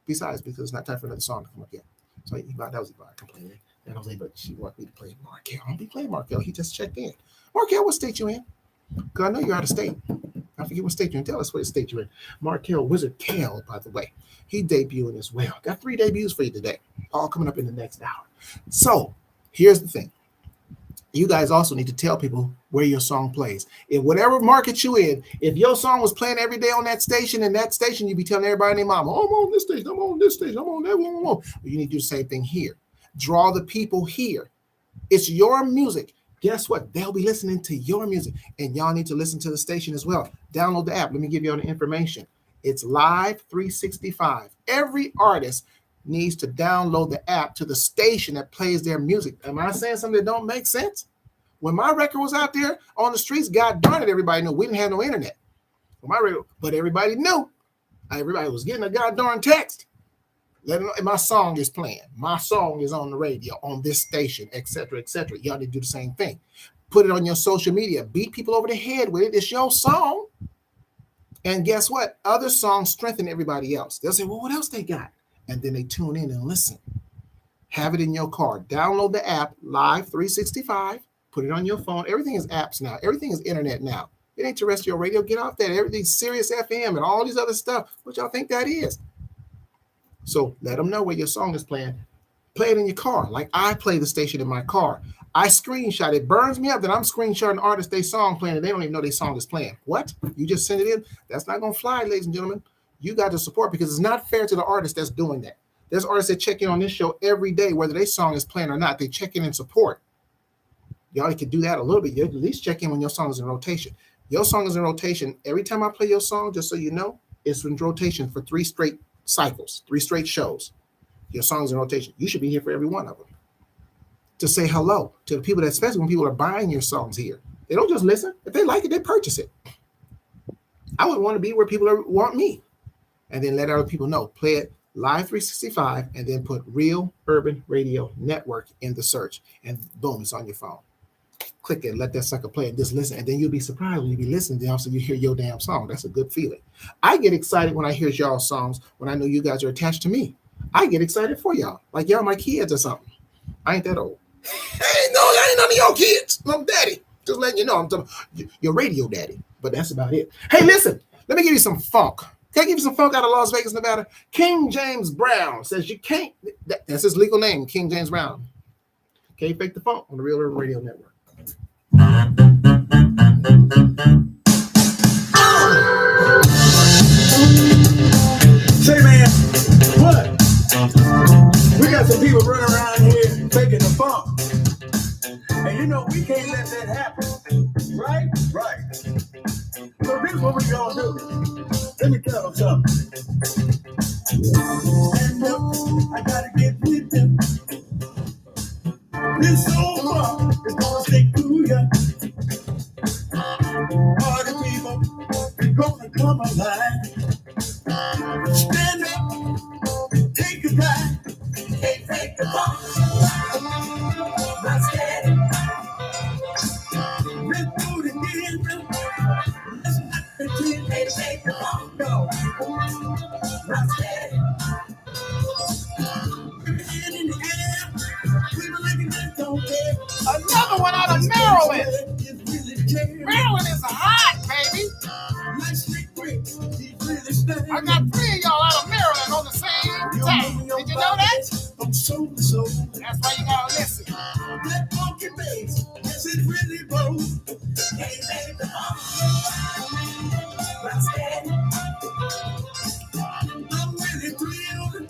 Besides, because it's not time for another song to come up yet. So Yvonne, that was Yvonne complaining. And I was like, but she wanted me to play Markel. I don't be playing Markel. He just checked in. Markel, what state you in? Because I know you're out of state. I forget what state you're in. Tell us what state you're in. Markel, Wizard Kel, by the way. He debuting as well. Got 3 debuts for you today. All coming up in the next hour. So here's the thing. You guys also need to tell people where your song plays. In whatever market you in, if your song was playing every day on that station, you'd be telling everybody and their mama, I'm on this station, I'm on this station, I'm on that one. Well, you need to do the same thing here. Draw the people here. It's your music. Guess what? They'll be listening to your music, and y'all need to listen to the station as well. Download the app. Let me give you all the information. It's Live 365. Every artist needs to download the app to the station that plays their music. Am I saying something that don't make sense? When my record was out there on the streets, God darn it, everybody knew. We didn't have no internet. But everybody knew. Everybody was getting a goddamn text. Let them know my song is playing. My song is on the radio, on this station, etc., etc. Y'all need to do the same thing. Put it on your social media. Beat people over the head with it. It's your song. And guess what? Other songs strengthen everybody else. They'll say, well, what else they got? And then they tune in and listen. Have it in your car. Download the app, Live 365. Put it on your phone. Everything is apps now. Everything is internet now. It ain't terrestrial radio. Get off that. Everything's Sirius FM and all these other stuff. What y'all think that is? So let them know where your song is playing. Play it in your car. Like I play the station in my car. I screenshot. It burns me up that I'm screenshotting artists, their song playing, and they don't even know their song is playing. What? You just send it in? That's not going to fly, ladies and gentlemen. You got to support, because it's not fair to the artist that's doing that. There's artists that check in on this show every day, whether their song is playing or not. They check in and support. Y'all can do that a little bit. You at least check in when your song is in rotation. Your song is in rotation. Every time I play your song, just so you know, it's in rotation for 3 straight cycles, 3 straight shows. Your song is in rotation. You should be here for every one of them to say hello to the people, that, especially when people are buying your songs here. They don't just listen. If they like it, they purchase it. I would want to be where people want me. And then let other people know. Play it Live 365 and then put Real Urban Radio Network in the search. And boom, it's on your phone. Click it, let that sucker play and just listen. And then you'll be surprised when you be listening to also you hear your damn song. That's a good feeling. I get excited when I hear y'all songs, when I know you guys are attached to me. I get excited for y'all. Like y'all my kids or something. I ain't that old. I ain't none of y'all kids. I'm daddy. Just letting you know I'm your radio daddy. But that's about it. Hey, listen, let me give you some funk. Can I give you some funk out of Las Vegas, Nevada? King James Brown says you can't, that's his legal name, King James Brown. Can't fake the funk on the Real Urban Radio Network. Say, man, what? We got some people running around here faking the funk. And you know, we can't let that happen. Right? Right. So this is what we gonna do. Let me tell them something. Stand up, I gotta get with them. This soul funk is gonna stick to ya. Party people is gonna come alive. Stand up, take a ride. Hey, take the funk. Not steady. Let's do it again. Let's not pretend. Hey, take the funk. No. Not steady. In the air. People looking at don't care. Another one out of Maryland. Maryland is I got 3 of y'all out of Maryland on the same time. Did you know that? That's why you gotta listen. That funky bass, yes, it really blows. Hey, baby, I'm really thrilled.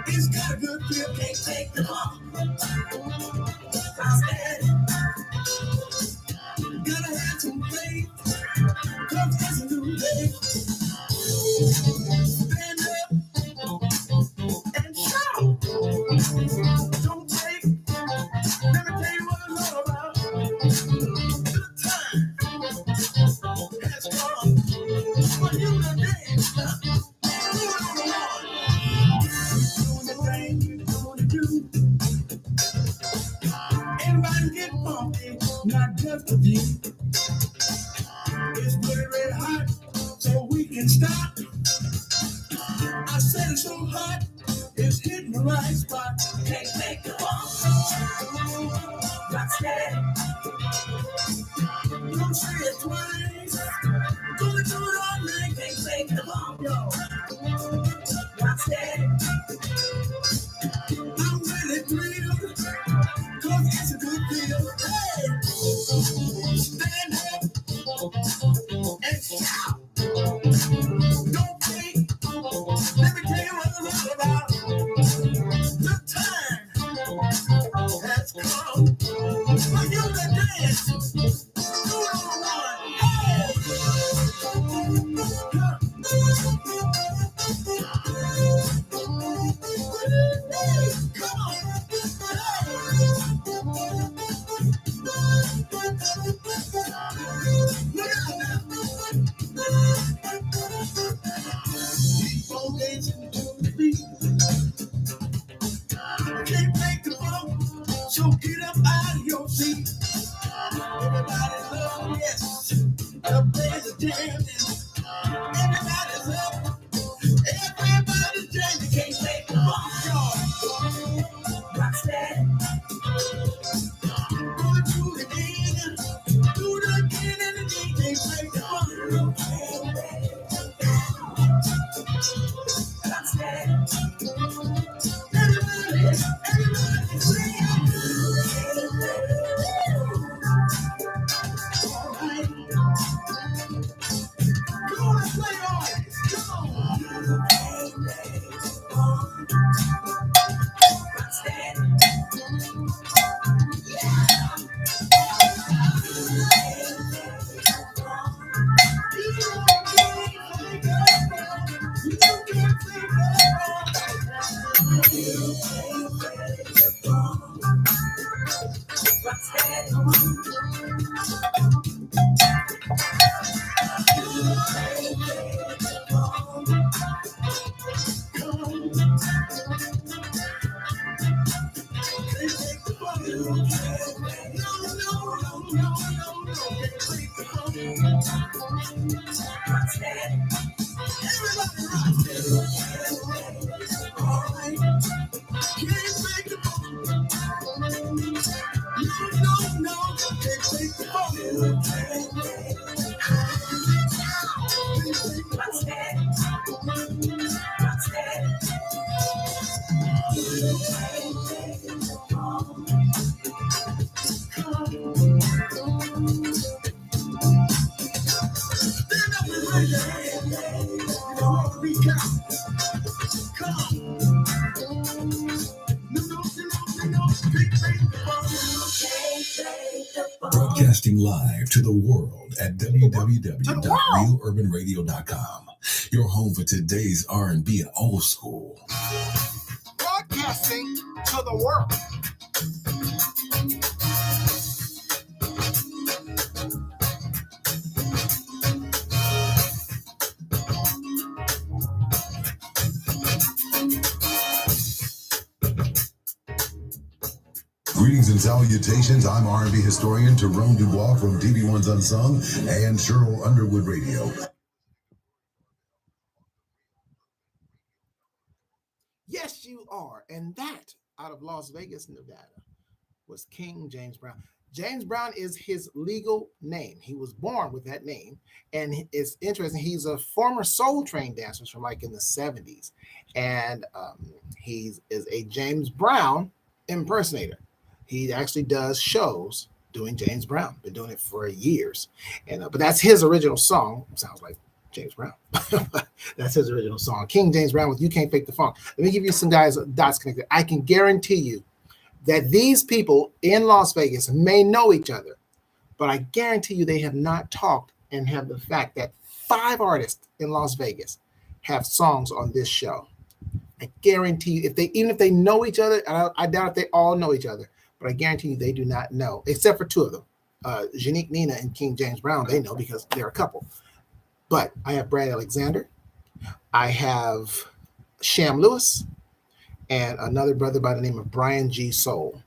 It's got a good feel. Can't take the bump. Gotta have some faith. 'Cause it's a new day. Stand up and shout. Don't break. Let me tell you what it's all about. The time has come for you to dance. Doing the thing you want to do. Everybody get funky, not just a few. It's very hot, so we can stop. I said it's so hot, it's hitting the right spot. Can't take the bump. Rock steady. Don't say it twice. Gonna do it all night. Can't take the bump, yo. Rock steady. I'm really thrilled, 'cause it's a good deal. Hey, stand up and shout. Don't think. Let me tell you what it's all about. The time has come for you to dance. Do it on one. Hey! Come on. Look out now. Keep on dancing to the beat. Can't make the bump, so get up out of your seat. Everybody's up, yes. The place is jamming. Everybody's up. Everybody's jamming. Can't make the bump, y'all. Rock steady. Going through the again. Do it again and again. Can't make the bump. Rock steady. Everybody sing. All right. Come on and play on. Come on. Rock steady. Broadcasting live to the world at www.realurbanradio.com. Your home for today's R&B and old school. Broadcasting to the world. Greetings and salutations. I'm R&B historian Tyrone Dubois from DB1's Unsung and Cheryl Underwood Radio. Yes, you are. And that, out of Las Vegas, Nevada, was King James Brown. James Brown is his legal name. He was born with that name. And it's interesting. He's a former Soul Train dancer from like in the 70s. And he is a James Brown impersonator. He actually does shows doing James Brown. Been doing it for years. And but that's his original song. Sounds like James Brown. That's his original song. King James Brown with You Can't Fake the Funk. Let me give you some guys dots connected. I can guarantee you that these people in Las Vegas may know each other, but I guarantee you they have not talked and have the fact that 5 artists in Las Vegas have songs on this show. I guarantee you, even if they know each other, I doubt if they all know each other, but I guarantee you they do not know, except for 2 of them. Janique Nina and King James Brown, they know because they're a couple. But I have Brad Alexander, I have Sham Lewis, and another brother by the name of Brian G. Soul.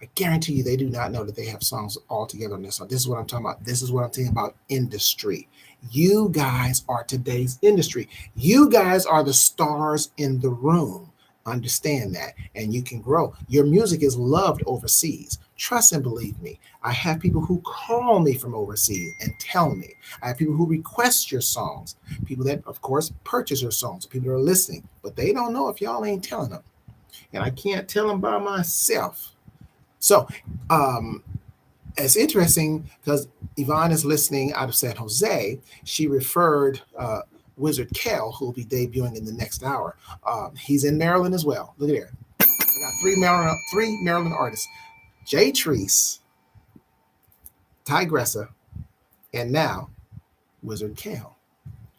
I guarantee you they do not know that they have songs all together on this song. This is what I'm talking about. This is what I'm talking about, industry. You guys are today's industry. You guys are the stars in the room. Understand that, and you can grow. Your music is loved overseas. Trust and believe me. I have people who call me from overseas and tell me. I have people who request your songs. People that, of course, purchase your songs. People that are listening, but they don't know if y'all ain't telling them. And I can't tell them by myself. So it's interesting because Yvonne is listening out of San Jose. She referred Wizard Kel, who will be debuting in the next hour. He's in Maryland as well. Look at there. I got 3 Maryland artists. Jay Treese, Ty Gressa, and now Wizard Kel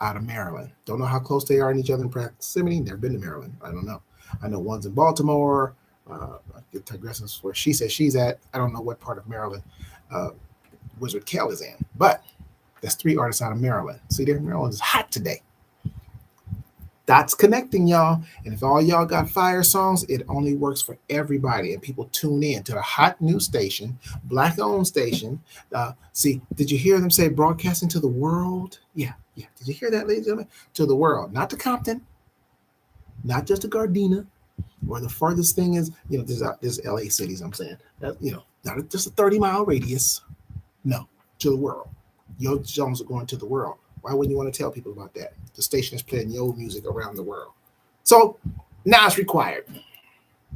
out of Maryland. Don't know how close they are in each other in proximity. Never been to Maryland. I don't know. I know one's in Baltimore. Ty Gressa's where she says she's at. I don't know what part of Maryland Wizard Kel is in, but that's 3 artists out of Maryland. See there, Maryland is hot today. That's connecting, y'all. And if all y'all got fire songs, it only works for everybody. And people tune in to the hot new station, Black-owned station. See, did you hear them say broadcasting to the world? Yeah. Did you hear that, ladies and gentlemen? To the world, not to Compton, not just to Gardena, or the farthest thing is, there's LA cities, I'm saying. That, not just a 30-mile radius. No, to the world. Your songs are going to the world. Why wouldn't you want to tell people about that? The station is playing your music around the world. So now it's required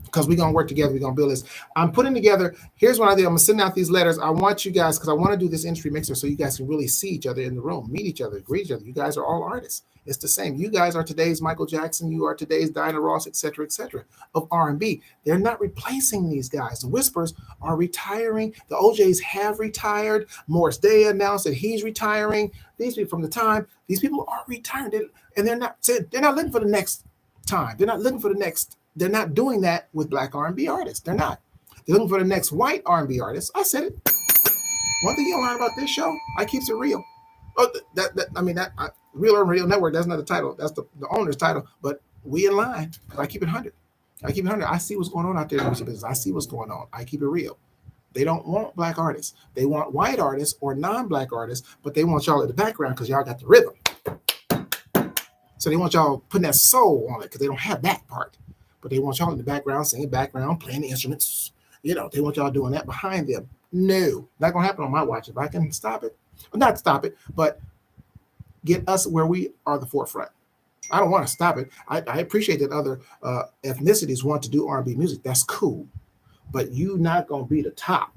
because we're going to work together. We're going to build this. I'm putting together, here's what I did. I'm going to send out these letters. I want you guys, because I want to do this industry mixer so you guys can really see each other in the room, meet each other, greet each other. You guys are all artists. It's the same. You guys are today's Michael Jackson. You are today's Diana Ross, et cetera, of R&B. They're not replacing these guys. The Whispers are retiring. The OJs have retired. Morris Day announced that he's retiring. These people from the time, these people are retired. And they're not looking for the next time. They're not looking for the next. They're not doing that with Black R&B artists. They're not. They're looking for the next white R&B artist. I said it. One thing you'll learn about this show, I keeps it real. Real Urban Radio Network, that's not the title. That's the owner's title. But we in line. I keep it 100. I see what's going on out there in the music business. I see what's going on. I keep it real. They don't want Black artists. They want white artists or non-Black artists, but they want y'all in the background because y'all got the rhythm. So they want y'all putting that soul on it because they don't have that part. But they want y'all in the background, singing background, playing the instruments. They want y'all doing that behind them. No, not going to happen on my watch. If I can stop it, not stop it, but get us where we are the forefront. I don't want to stop it. I appreciate that other ethnicities want to do R&B music. That's cool. But you not going to be the top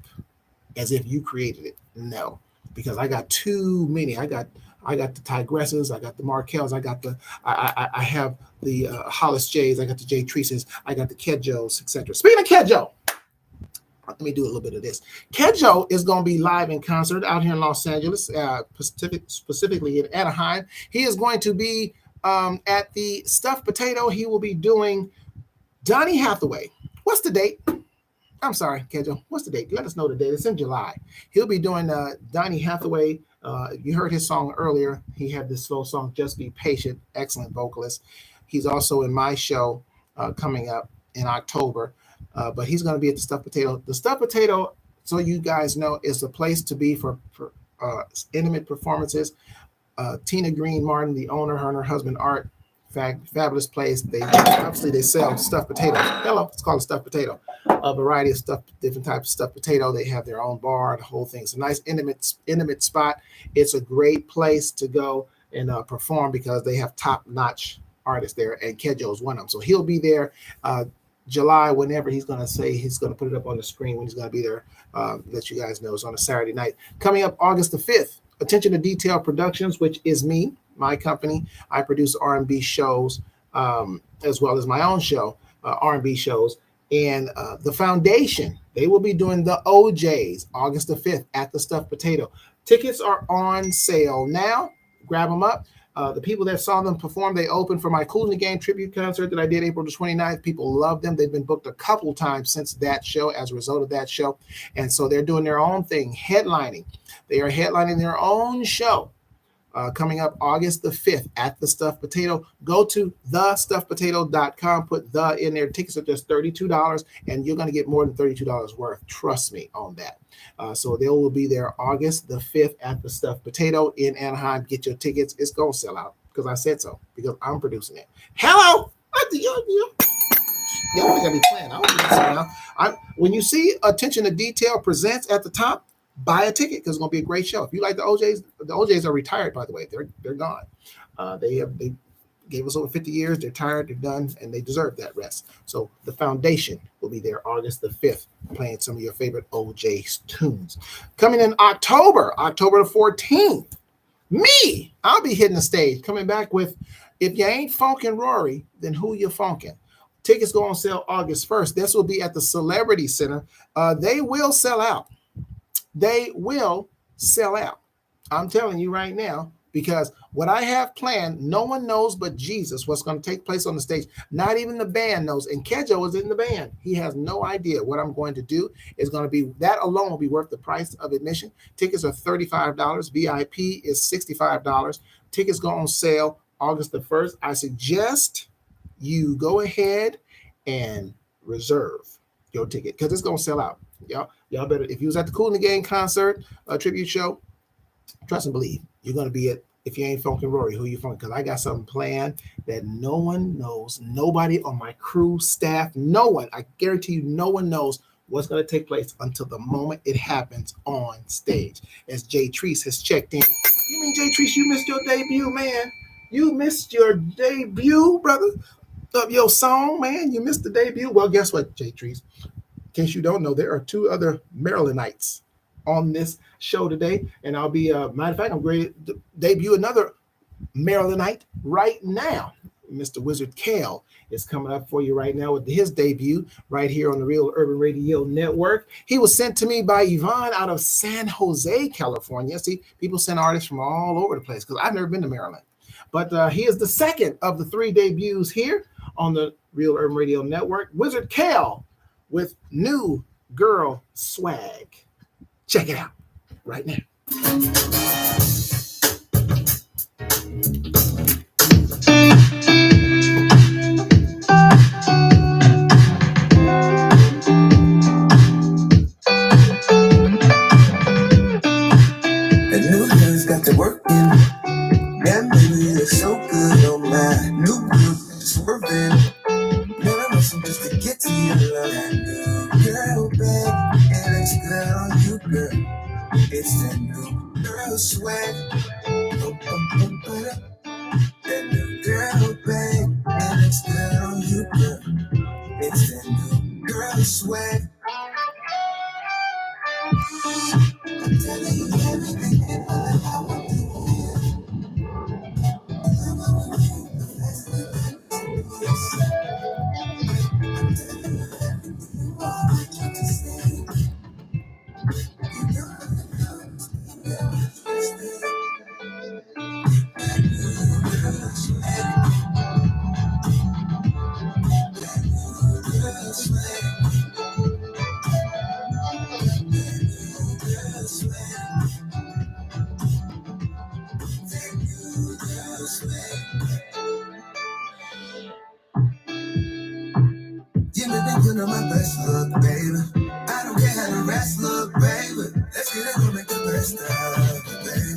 as if you created it. No, because I got too many. I got the Ty Gressas, I got the Markells, I have the Hollis J's, I got the Jay Treeses, I got the Kedjos, etc. Speaking of Kedjo, let me do a little bit of this. Kedjo is going to be live in concert out here in Los Angeles, specifically in Anaheim. He is going to be at the Stuffed Potato. He will be doing Donny Hathaway. What's the date? I'm sorry, Kedjo. What's the date? Let us know the date. It's in July. He'll be doing Donny Hathaway. You heard his song earlier. He had this slow song, Just Be Patient. Excellent vocalist. He's also in my show coming up in October. But he's going to be at the Stuffed Potato. The Stuffed Potato, so you guys know, is a place to be for intimate performances. Tina Green Martin, the owner, her and her husband Art, Fabulous place. They sell stuffed potatoes. Hello, it's called a stuffed potato. A variety of stuff, different types of stuffed potato. They have their own bar, the whole thing. It's a nice intimate spot. It's a great place to go and perform because they have top-notch artists there, and Kejo's one of them. So he'll be there July, whenever he's going to say he's going to put it up on the screen when he's going to be there. Let you guys know it's on a Saturday night. Coming up August the 5th, Attention to Detail Productions, which is me, my company. I produce R&B shows as well as my own show, R&B shows. And the foundation, they will be doing the OJs August the 5th at the Stuffed Potato. Tickets are on sale now. Grab them up. The people that saw them perform, they opened for my Kool in the Game tribute concert that I did April the 29th. People love them. They've been booked a couple times since that show as a result of that show. And so they're doing their own thing, headlining. They are headlining their own show coming up August the 5th at the Stuffed Potato. Go to thestuffedpotato.com, put the in there. Tickets are just $32, and you're going to get more than $32 worth. Trust me on that. So they will be there August the 5th at the Stuffed Potato in Anaheim. Get your tickets. It's going to sell out because I said so, because I'm producing it. Hello! Y'all got to be playing. I don't do this now. When you see Attention to Detail Presents at the top, buy a ticket because it's going to be a great show. If you like the OJs are retired, by the way. They're gone. They gave us over 50 years. They're tired. They're done, and they deserve that rest. So the foundation will be there August the 5th, playing some of your favorite OJ tunes. Coming in October the 14th, me, I'll be hitting the stage, coming back with If You Ain't Funkin' Rory, Then Who You Funkin'? Tickets go on sale August 1st. This will be at the Celebrity Center. They will sell out. They will sell out. I'm telling you right now, because what I have planned, no one knows but Jesus what's going to take place on the stage. Not even the band knows. And Kejo is in the band. He has no idea what I'm going to do. It's going to be, that alone will be worth the price of admission. Tickets are $35. VIP is $65. Tickets go on sale August the 1st. I suggest you go ahead and reserve your ticket because it's going to sell out. Y'all better, if you was at the Kool in the Game concert, tribute show, trust and believe, you're going to be at If You Ain't Funkin' Rory, Who You Funkin'? Because I got something planned that no one knows, nobody on my crew, staff, no one, I guarantee you, no one knows what's going to take place until the moment it happens on stage. As Jay Treese has checked in. You mean, Jay Treese, you missed your debut, man. You missed your debut, brother, of your song, man. You missed the debut. Well, guess what, Jay Treese? In case you don't know, there are two other Marylandites on this show today, and I'll be matter of fact, I'm going to debut another Marylandite right now. Mr. Wizard Kale is coming up for you right now with his debut right here on the Real Urban Radio Network. He was sent to me by Yvonne out of San Jose, California. See, people send artists from all over the place because I've never been to Maryland. But he is the second of the three debuts here on the Real Urban Radio Network. Wizard Kale with New Girl Swag. Check it out right now. The new girl's got the work in. That baby looks so good on my new group. Swerving. Man, I must just to get to you. That new girl, babe. And it's good on you, girl. It's that new girl swag. That new girl, babe. And it's good on you, girl. It's that new girl swag. I'm telling you everything and all that I want to hear. You make me put on my best look, baby. I don't care how the rest look, baby. Let's get it and make the best out of it, baby.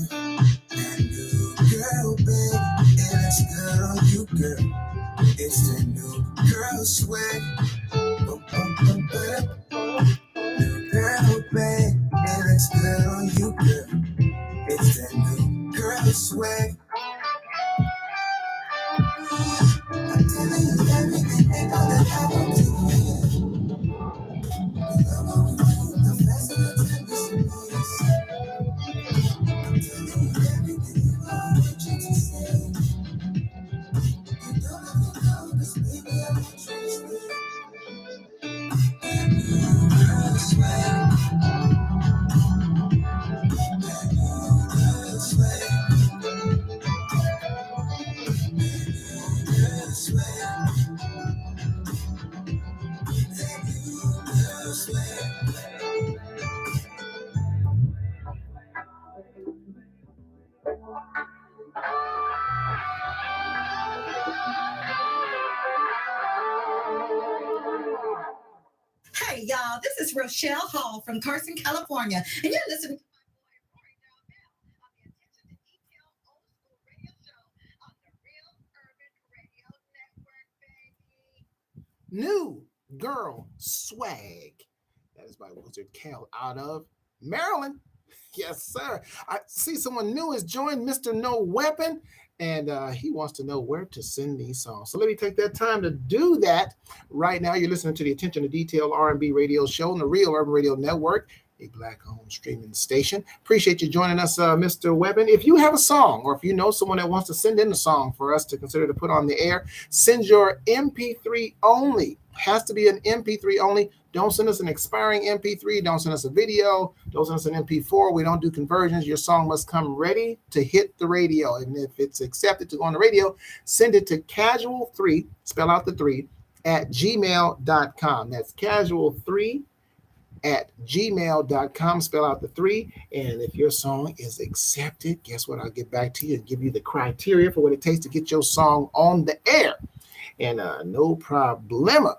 That new girl, baby. And it's good on you, girl. It's the new girl swag. New girl bag. It looks good on you, girl. It's the new girl swag. I'm telling you everything ain't all that I want to hear. The best of the time is surprise. I'm telling you everything you want you to say. You don't have to know, 'cause baby I want you to stay. Girl swag. Girl swag. Girl swag. Girl swag. Hey, y'all, this is Rochelle Hall from Carson, California, and you're listening to New Girl Swag. That is by Wizard Cal out of Maryland. Yes, sir. I see someone new has joined, Mr. No Weapon, and he wants to know where to send these songs. So let me take that time to do that right now. You're listening to the Attention to Detail R&B radio show on the Real Urban Radio Network, a Black-owned streaming station. Appreciate you joining us, Mr. Weapon. If you have a song, or if you know someone that wants to send in a song for us to consider to put on the air, send your MP3 only. Has to be an MP3 only. Don't send us an expiring MP3. Don't send us a video. Don't send us an MP4. We don't do conversions. Your song must come ready to hit the radio. And if it's accepted to go on the radio, send it to casual3, spell out the 3, at gmail.com. That's casual3 at gmail.com, spell out the 3. And if your song is accepted, guess what? I'll get back to you and give you the criteria for what it takes to get your song on the air. And no problema.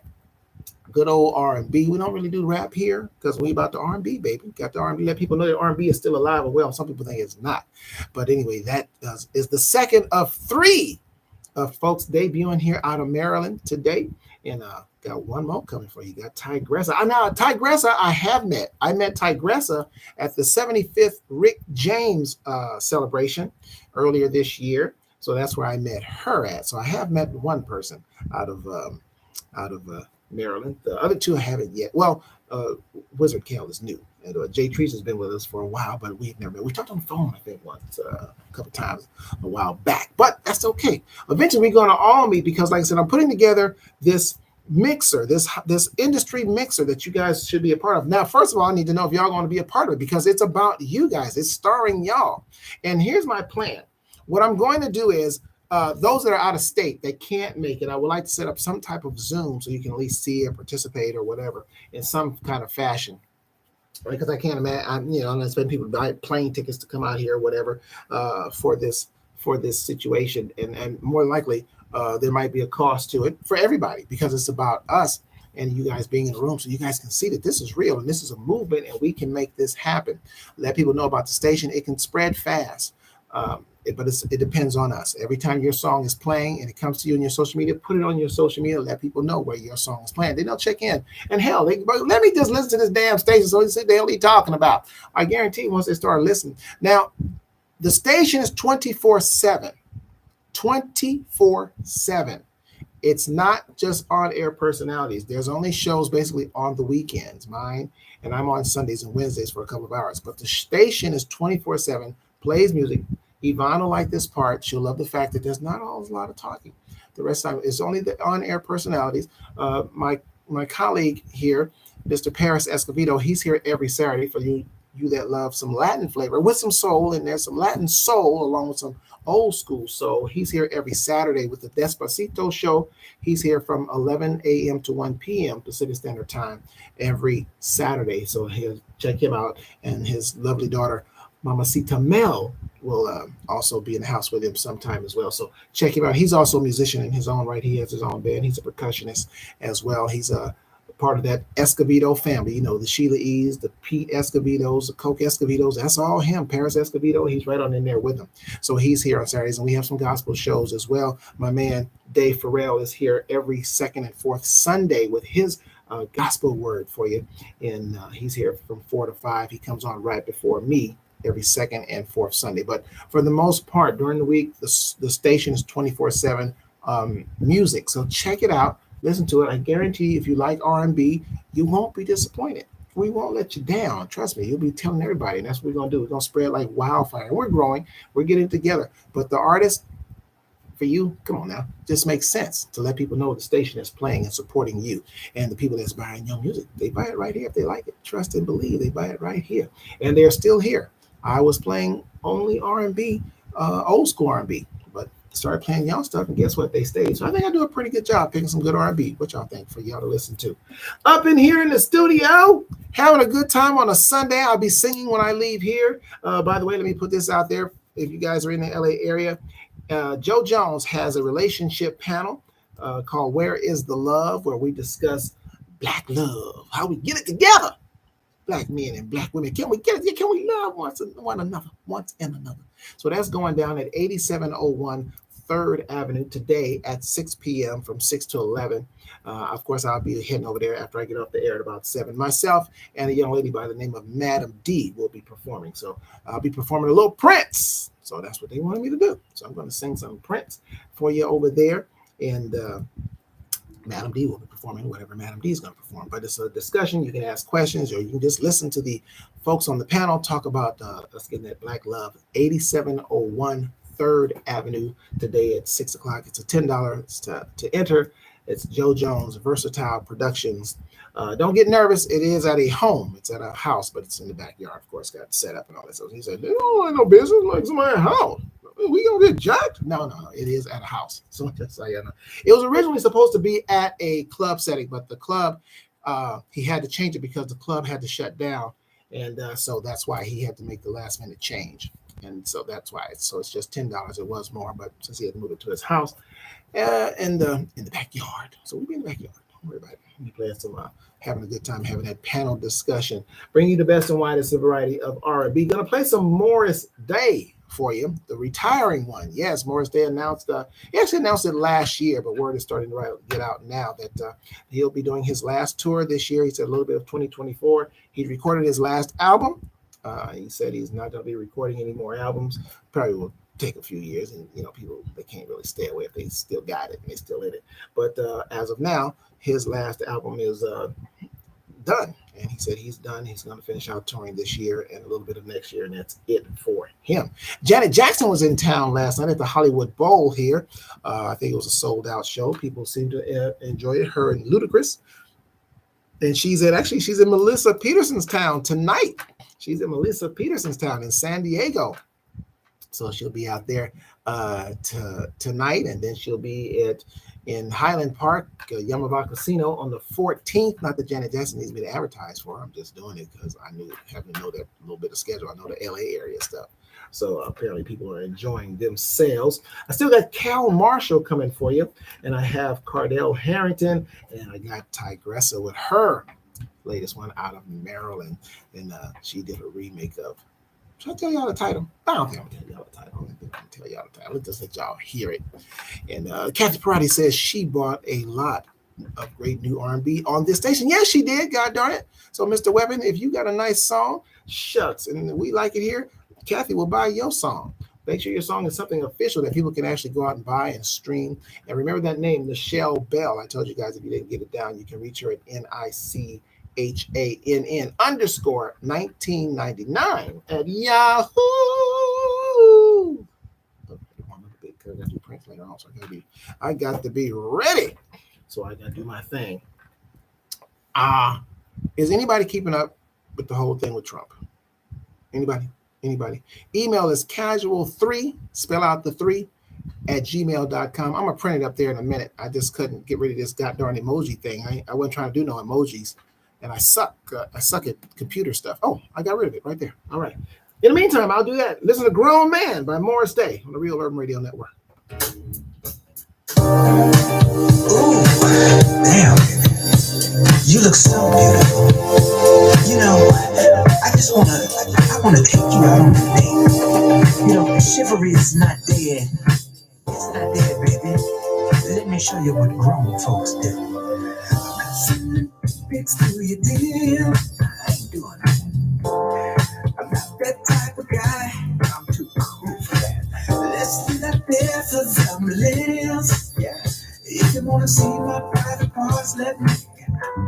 Good old R&B. We don't really do rap here because we about the R&B, baby. Got the R&B. Let people know that R&B is still alive and well. Some people think it's not. But anyway, that is the second of 3 of folks debuting here out of Maryland today. And got one more coming for you. Got Tigressa. Tigressa I have met. I met Tigressa at the 75th Rick James celebration earlier this year. So that's where I met her at. So I have met one person out of Maryland. The other 2 I haven't yet. Well, Wizard Cal is new, and Jay Trees has been with us for a while, but we've never met. We talked on the phone, I think, once, a couple times a while back, but that's okay. Eventually, we're going to all meet because, like I said, I'm putting together this mixer, this industry mixer that you guys should be a part of. Now, first of all, I need to know if y'all going to be a part of it because it's about you guys. It's starring y'all. And here's my plan. What I'm going to do is those that are out of state that can't make it, I would like to set up some type of Zoom so you can at least see or participate or whatever in some kind of fashion. Because I can't imagine, I'm not spending people buy plane tickets to come out here or whatever for this situation, and more likely there might be a cost to it for everybody because it's about us and you guys being in the room so you guys can see that this is real and this is a movement and we can make this happen. Let people know about the station. It can spread fast. But it depends on us. Every time your song is playing and it comes to you in your social media, put it on your social media. Let people know where your song is playing. Then they'll check in. And hell, let me just listen to this damn station so they see what they're talking about. I guarantee once they start listening. Now, the station is 24/7. 24/7. It's not just on-air personalities. There's only shows basically on the weekends, mine, and I'm on Sundays and Wednesdays for a couple of hours. But the station is 24/7, plays music. Yvonne will like this part. She'll love the fact that there's not always a lot of talking. The rest of the time, it's only the on-air personalities. My colleague here, Mr. Paris Escovedo, he's here every Saturday for you that love some Latin flavor with some soul, and there's some Latin soul along with some old school soul. He's here every Saturday with the Despacito show. He's here from 11 a.m. to 1 p.m. Pacific Standard Time every Saturday. So he'll check him out, and his lovely daughter, Mamacita Mel, will also be in the house with him sometime as well. So check him out. He's also a musician in his own right. He has his own band. He's a percussionist as well. He's part of that Escovedo family. You know, the Sheila E's, the Pete Escovedos, the Coke Escovedos. That's all him. Paris Escovedo, he's right on in there with them. So he's here on Saturdays, and we have some gospel shows as well. My man Dave Farrell is here every second and fourth Sunday with his gospel word for you. And he's here from 4 to 5. He comes on right before me every second and fourth Sunday. But for the most part, during the week, the station is 24/7 music. So check it out. Listen to it. I guarantee you, if you like R&B, you won't be disappointed. We won't let you down. Trust me. You'll be telling everybody. And that's what we're going to do. We're going to spread like wildfire. We're growing. We're getting together. But the artist, for you, come on now, just makes sense to let people know the station is playing and supporting you. And the people that's buying your music, they buy it right here if they like it. Trust and believe, they buy it right here. And they're still here. I was playing only R&B, old school R&B, but started playing young stuff, and guess what? They stayed. So I think I do a pretty good job picking some good R&B. What y'all think for y'all to listen to? Up in here in the studio, having a good time on a Sunday. I'll be singing when I leave here. By the way, let me put this out there. If you guys are in the LA area, Joe Jones has a relationship panel called Where is the Love, where we discuss Black love, how we get it together. Black men and Black women. Can we get it? Can we love one another? So that's going down at 8701 3rd Avenue today at 6 p.m. from 6 to 11. Of course, I'll be heading over there after I get off the air at about 7. Myself and a young lady by the name of Madam D will be performing. So I'll be performing a little Prince. So that's what they wanted me to do. So I'm going to sing some Prince for you over there. And Madam D will be performing whatever Madam D is going to perform. But it's a discussion. You can ask questions, or you can just listen to the folks on the panel talk about us getting that Black love. 8701 3rd Avenue today at 6 o'clock. It's a $10 to enter. It's Joe Jones Versatile Productions. Don't get nervous. It is at a home. It's at a house, but it's in the backyard. Of course, got set up and all that. So he said, "No, ain't no business like somebody's house. We gonna get jacked." No. It is at a house. So that's how you know. It was originally supposed to be at a club setting, but the club he had to change it because the club had to shut down, and so that's why he had to make the last minute change. And so that's why. So it's just $10. It was more, but since he had to move it to his house, in the backyard. So we'll be in the backyard. Don't worry about it. We playing some, having a good time, having that panel discussion. Bring you the best and widest variety of R&B. Gonna play some Morris Day for you, the retiring one. Yes, Morris Day announced. He actually announced it last year, but word is starting to get out now that he'll be doing his last tour this year. He said a little bit of 2024. He recorded his last album. He said he's not going to be recording any more albums. Probably will take a few years, and people, they can't really stay away if they still got it and they still in it. But as of now, his last album is done, and he said he's done. He's going to finish out touring this year and a little bit of next year, and that's it for him. Janet Jackson was in town last night at the Hollywood Bowl here. I think it was a sold-out show. People seem to enjoy it. Her and Ludacris. And she's in Melissa Peterson's town tonight. She's in Melissa Peterson's town in San Diego. So she'll be out there tonight, and then she'll be in Highland Park, Yamava Casino on the 14th. Not that Janet Jackson needs me to advertise for her. I'm just doing it because I having to know that little bit of schedule. I know the LA area stuff. So apparently people are enjoying themselves. I still got Cal Marshall coming for you, and I have Cardell Harrington, and I got Tigressa with her latest one out of Maryland, and she did a remake of. Should I tell y'all the title? I don't think I'm gonna tell y'all the title. Let's just let y'all hear it. And Kathy Parati says she bought a lot of great new R&B on this station. Yes, she did. God darn it. So, Mr. Weapon, if you got a nice song, shucks, and we like it here, Kathy will buy your song. Make sure your song is something official that people can actually go out and buy and stream. And remember that name, Michelle Bell. I told you guys if you didn't get it down, you can reach her at NICHANN_1999 at Yahoo. I got to do Prince later on, so I got to be ready. So I got to do my thing. Is anybody keeping up with the whole thing with Trump? Anybody? Email is casual3, spell out the 3, at gmail.com. I'm going to print it up there in a minute. I just couldn't get rid of this goddamn emoji thing. I wasn't trying to do no emojis, and I suck at computer stuff. Oh, I got rid of it right there. All right. In the meantime, I'll do that. Listen to Grown Man by Morris Day on the Real Urban Radio Network. Ooh, damn. You look It's not dead. It's not dead, baby. Let me show you what grown folks do. Fix to your deal. I ain't doing that. I'm not that type of guy. I'm too cool for that. Let's do that there for the millennials. Yeah. If you wanna see my private parts, let me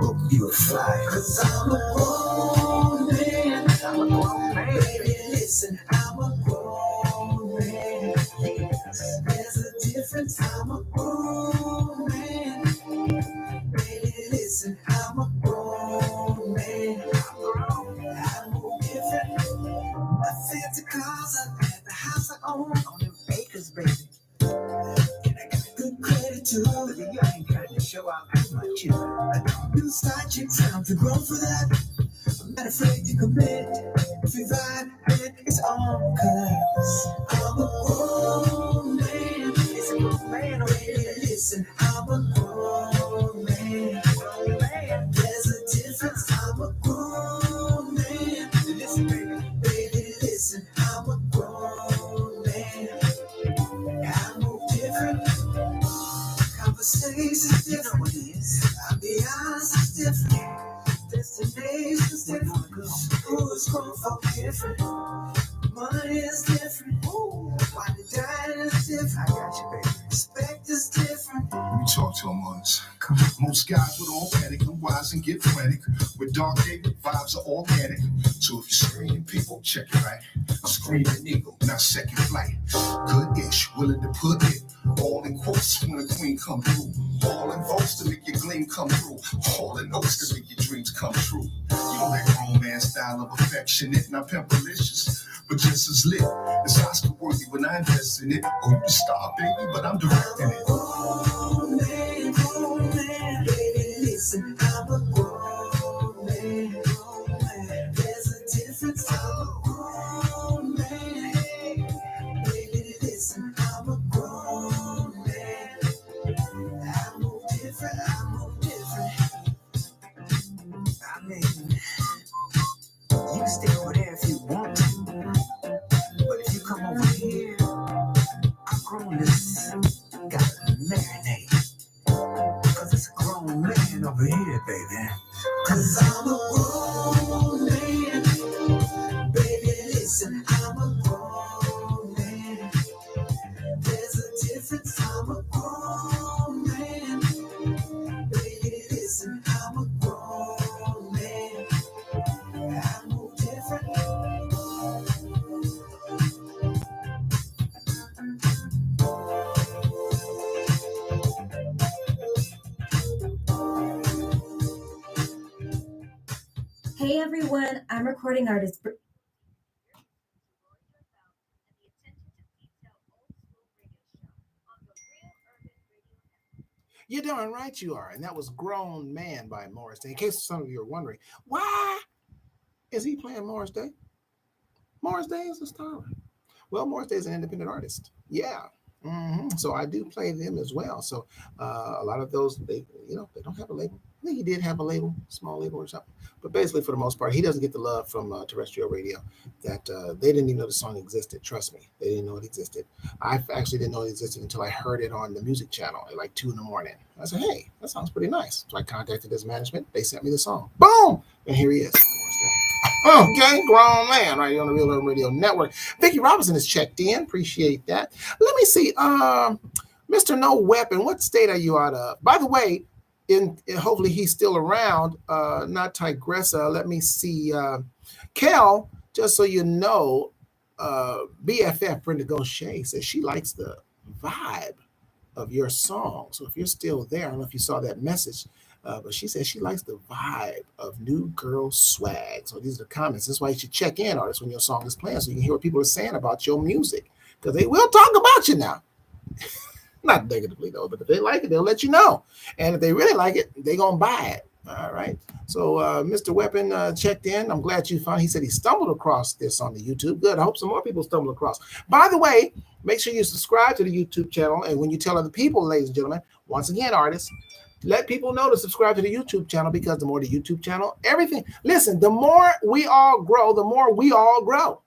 book you a flight. Cause I'm a grown man. I'm a grown man. Baby, listen, I'm a grown man. There's a difference. I'm a grown man. Baby, listen, I'm a grown man. I'm different. I fancy cars up at the house I own on them acres, baby. And I got good credit too. But you ain't got to show out too much, you know. I don't do side chicks, I'm too grown for that. I'm not afraid to commit. If we vibe, then it's on. Cause I'm a grown man. It's a grown man, baby. Listen, I'm a grown man. There's a difference. I'm a grown man. Listen, baby. Baby, listen, I'm a grown man. I move different. Conversations different. I'll be honest, it's different. Destinations different. Who's grown folk different? Money is different. Why the diet is different. I got you, baby. Respect is different. Let me talk to him on this. Most guys would all panic and wise and get frantic. With dark David, vibes are organic. So if you're screening people, check it right. I'm screaming eagle, not second flight. Good-ish, willing to put it all in quotes when a queen come through. All in votes to make your gleam come through. All in notes to make your dreams come true. You know that grown man style of affectionate, not pimpalicious, but just as lit. It's Oscar worthy when I invest in it. Oh, you the star, baby, but I'm directing it. Grown man, baby, listen, I'm a grown man. There's a difference. I'm a grown man. Baby, listen, I'm a grown man. I move different. I mean, you can stay over there if you want to, but if you come over here, I'm grown this. Gotta marinate. Cause it's a grown man over here, baby. Cause I'm a grown man. Baby, listen, I'm a grown man. There's a difference. I'm a grown man. Baby, listen, I'm a grown man. I move different. Hey everyone, I'm recording artist. You're darn right you are. And that was Grown Man by Morris Day. In case some of you are wondering, why is he playing Morris Day? Morris Day is a star. Well, Morris Day is an independent artist. Yeah. So I do play them as well. So a lot of those, they don't have a label. I think he did have a label, small label or something. But basically, for the most part, he doesn't get the love from terrestrial radio that they didn't even know the song existed. Trust me, they didn't know it existed. I actually didn't know it existed until I heard it on the music channel at like 2 a.m. I said, hey, that sounds pretty nice. So I contacted his management. They sent me the song. Boom! And here he is. Okay, grown man right here on the Real Urban Radio Network. Vicki Robinson is checked in. Appreciate that. Let me see. Mr. No Weapon, what state are you out of? By the way, hopefully he's still around. Not Tigressa. Let me see. Kel, just so you know, BFF Brenda Gaucher says she likes the vibe of your song. So if you're still there, I don't know if you saw that message. But she says she likes the vibe of new girl swag. So these are the comments. That's why you should check in, artists, when your song is playing, so you can hear what people are saying about your music. Because they will talk about you now. Not negatively, though, but if they like it, they'll let you know. And if they really like it, they're going to buy it. All right. So Mr. Weapon checked in. I'm glad you found. He said he stumbled across this on the YouTube. Good. I hope some more people stumble across. By the way, make sure you subscribe to the YouTube channel. And when you tell other people, ladies and gentlemen, once again, artists, let people know to subscribe to the YouTube channel, because the more the YouTube channel, everything. Listen, the more we all grow, the more we all grow.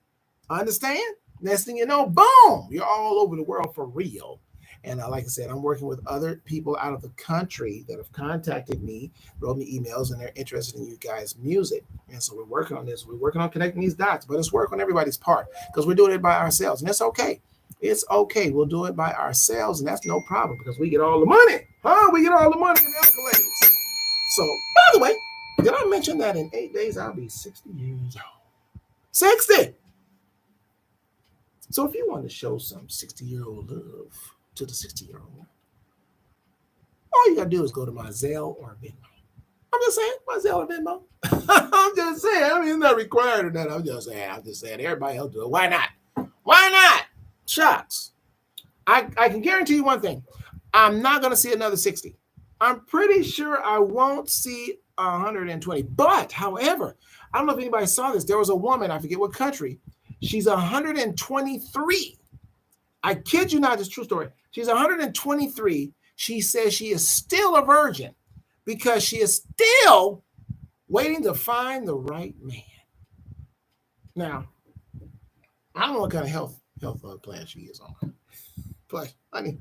Understand? Next thing you know, boom, you're all over the world for real. And like I said, I'm working with other people out of the country that have contacted me, wrote me emails, and they're interested in you guys' music. And so we're working on this. We're working on connecting these dots, but it's work on everybody's part because we're doing it by ourselves. And that's okay. It's okay. We'll do it by ourselves, and that's no problem because we get all the money. We get all the money and accolades. So, by the way, did I mention that in 8 days I'll be 60 years old? 60! So if you want to show some 60-year-old love to the 60-year-old, all you got to do is go to my Zelle or Venmo. I'm just saying, my Zelle or Venmo. I'm just saying. I mean, it's not required or that. I'm just saying. Everybody else do it. Why not? Why not? Shucks. I can guarantee you one thing. I'm not going to see another 60. I'm pretty sure I won't see 120. But, however, I don't know if anybody saw this. There was a woman, I forget what country. She's 123. I kid you not, it's a true story. She's 123. She says she is still a virgin because she is still waiting to find the right man. Now, I don't know what kind of health plan she is on. But, honey,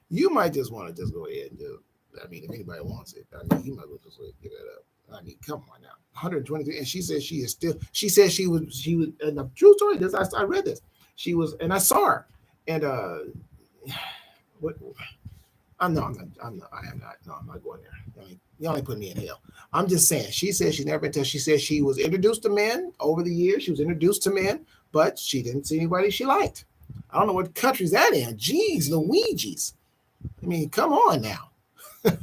you might just want to just go ahead and do it. I mean, if anybody wants it, I mean, you might as well just give it up. I mean, come on now. 123. And she says she is still, she said she was, and the true story, this, I read this. She was, and I saw her. And what I'm not going there. I mean, you only put me in hell. I'm just saying, she said she's never been to, she said she was introduced to men over the years. She was introduced to men, but she didn't see anybody she liked. I don't know what country's that in. Jeez, Luigi's. I mean, come on now.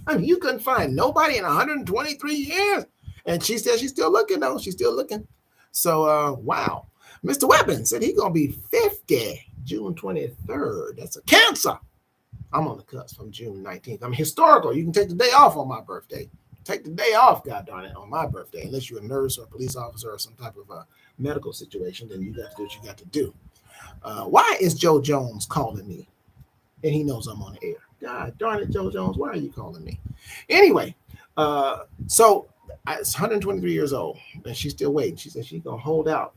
I mean, you couldn't find nobody in 123 years. And she said she's still looking, though. She's still looking. So, wow. Mr. Weapon said he's going to be 50 June 23rd. That's a Cancer. I'm on the cusp from June 19th. I'm historical. You can take the day off on my birthday. Take the day off, God darn it, on my birthday. Unless you're a nurse or a police officer or some type of medical situation, then you got to do what you got to do. Why is Joe Jones calling me? And he knows I'm on the air. God darn it, Joe Jones, why are you calling me? Anyway, so it's 123 years old, and she's still waiting. She said she's going to hold out.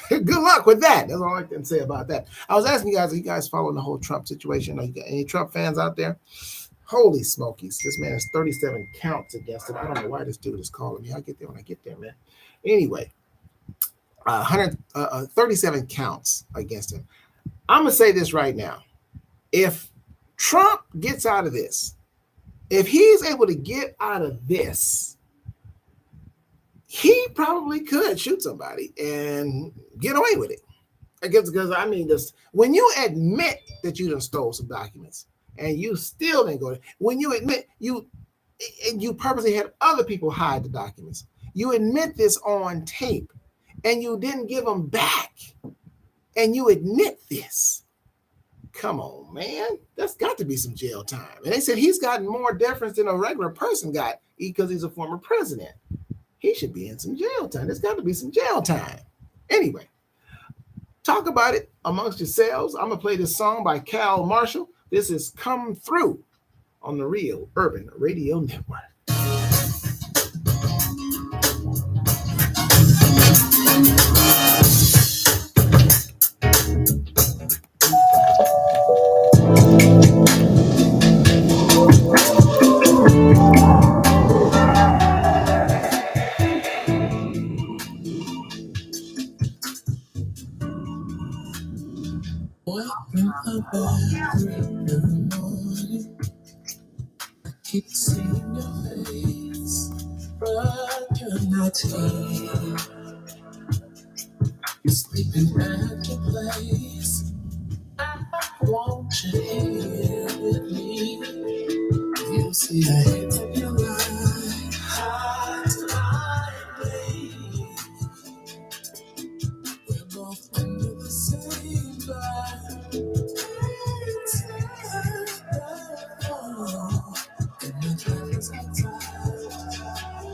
Good luck with that. That's all I can say about that. I was asking you guys, are you guys following the whole Trump situation? Are you got any Trump fans out there? Holy smokies. This man has 37 counts against him. I don't know why this dude is calling me. I'll get there when I get there, man. Anyway, 37 counts against him. I'm going to say this right now. If Trump gets out of this, if he's able to get out of this, he probably could shoot somebody and get away with it. Because I mean, this, when you admit that you done stole some documents and you still didn't go, when you admit you purposely had other people hide the documents, you admit this on tape and you didn't give them back, and you admit this. Come on, man. That's got to be some jail time. And they said he's gotten more deference than a regular person got because he's a former president. He should be in some jail time. There's got to be some jail time. Anyway, talk about it amongst yourselves. I'm going to play this song by Cal Marshall. This is Come Through on the Real Urban Radio Network. Keep seeing your face, but you're not here. You're sleeping at your place. I want you here with me. You see the hate of your life, high to babe. We're both under the same vibe.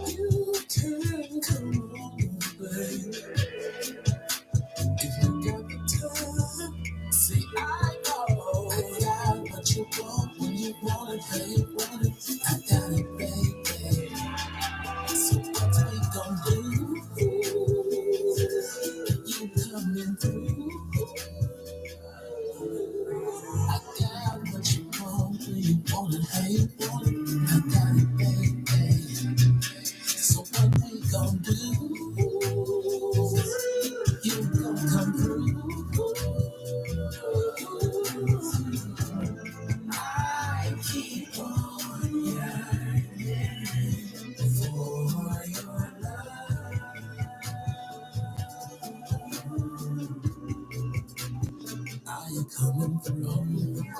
You can come on, baby. If you got the time, see, I know what you want when you want it, babe. Want it, I got it, baby. So what we gon' do? You come it, how you want it. I got it, baby. So what we gon' do? You gon' come through. I keep on yearning for your love. Are you coming through?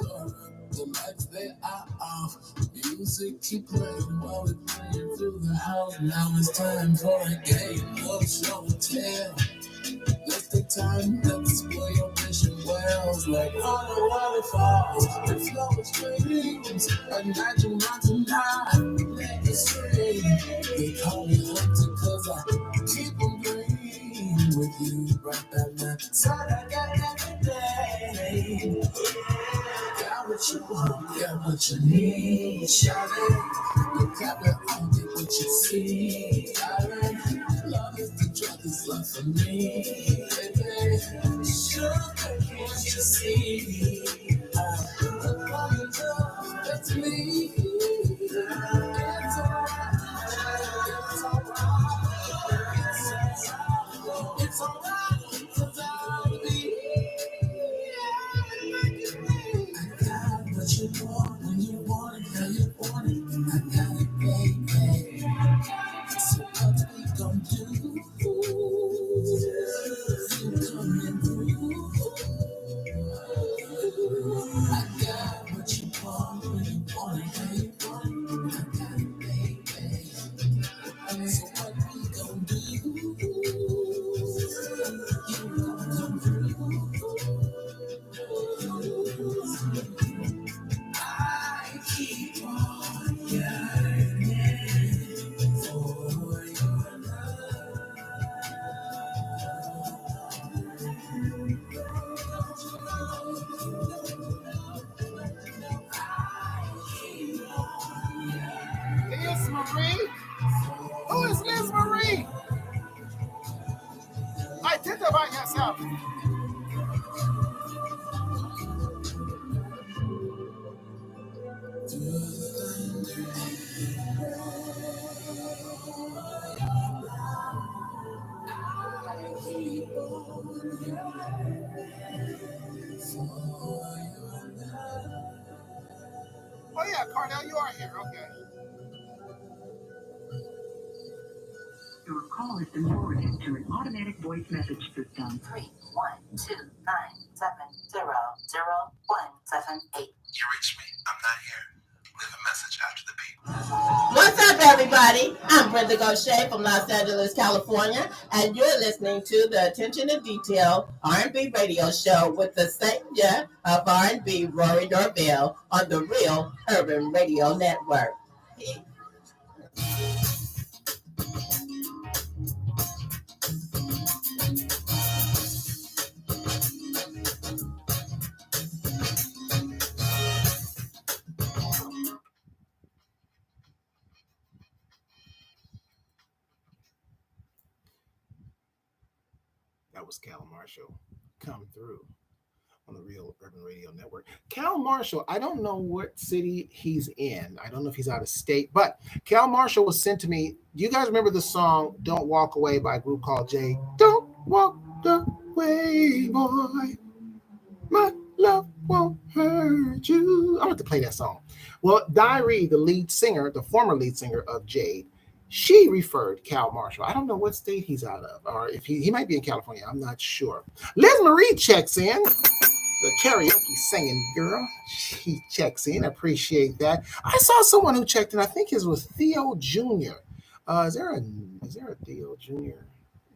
The lights they are off. Music keep playing while we're playing through the house. Now it's time for a game of show and tell. That's the time that display your vision wells like auto waterfalls and flowing streams. Imagine mountain high, let it stream. They call me hunter 'cause I keep on green with you right by my side. I got everything. Got what you want, got what you need, shout it. You got it all, get what you see, darling. Love is the drug, is love for me, baby. Sugar, can't you see? I look for your love, that's me. It's alright, it's alright, it's alright, 'cause I'll be. What you want, when you want it, how you want it. I got it, baby. So what we gon' do? You coming through? I got what you want, when you want it, how you want it. I got it, baby. So what we gon' do? You gon' come through? I keep on yearning for your love. Liz Marie? Who is Liz Marie? Identify yourself. Oh yeah, Cardell, you are here. Okay. Your call has been forwarded to an automatic voice message system. 31297000178. You reached me. I'm not here. Leave a message after the beep. What's up, everybody? I'm Brenda Gaucher from Los Angeles, California, and you're listening to the Attention to Detail R&B radio show with the savior of R&B, Rory Dorville, on the Real Urban Radio Network. That was Cal Marshall, Come Through, on the Real Urban Radio Network. Cal Marshall, I don't know what city he's in. I don't know if he's out of state, but Cal Marshall was sent to me. Do you guys remember the song Don't Walk Away by a group called Jay? Don't walk away, boy. My love won't hurt you. I want to play that song. Well, Diary, the lead singer, the former lead singer of Jade, she referred Cal Marshall. I don't know what state he's out of, or if he might be in California. I'm not sure. Liz Marie checks in. The karaoke singing girl. She checks in. I appreciate that. I saw someone who checked in. I think it was Theo Jr. Is there a Theo Jr.?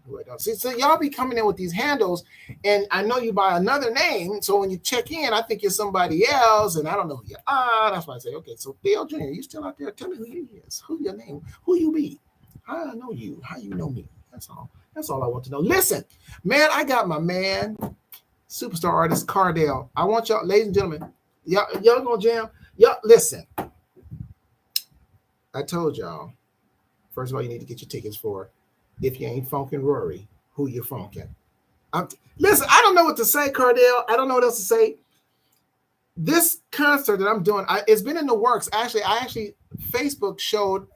Who I don't see? So y'all be coming in with these handles, and I know you by another name. So when you check in, I think you're somebody else, and I don't know who you are. That's why I say, okay, so Theo Jr., you still out there? Tell me who you is, who your name, who you be. I know you. How you know me? That's all. That's all I want to know. Listen, man, I got my man, superstar artist Cardell. I want y'all, ladies and gentlemen, y'all gonna jam. Y'all listen. I told y'all. First of all, you need to get your tickets for. If you ain't funkin' Rory, who you funkin'? Listen, I don't know what to say, Cardell. I don't know what else to say. This concert that I'm doing, it's been in the works. Actually, Facebook showed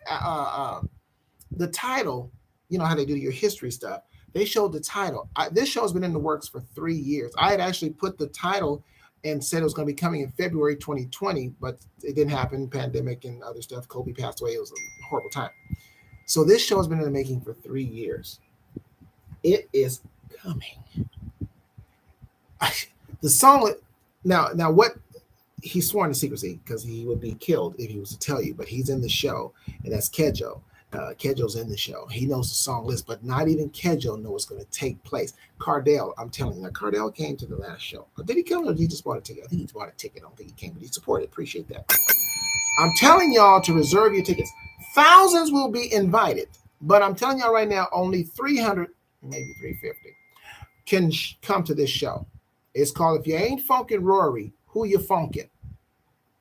the title. You know how they do your history stuff. They showed the title. This show has been in the works for 3 years. I had actually put the title and said it was going to be coming in February 2020, but it didn't happen. Pandemic and other stuff. Kobe passed away. It was a horrible time. So this show has been in the making for 3 years. It is coming. The song now what he's sworn to secrecy because he would be killed if he was to tell you, but he's in the show, and that's Kedjo. Kedjo's in the show. He knows the song list, but not even Kedjo knows what's going to take place. Cardell, I'm telling you, Cardell came to the last show. Did he come or did he just bought a ticket? I think he bought a ticket. I don't think he came, but he supported. Appreciate that. I'm telling y'all to reserve your tickets. Thousands will be invited, but I'm telling y'all right now, only 300, maybe 350 can come to this show. It's called If You Ain't Funkin' Rory, Who You Funkin'?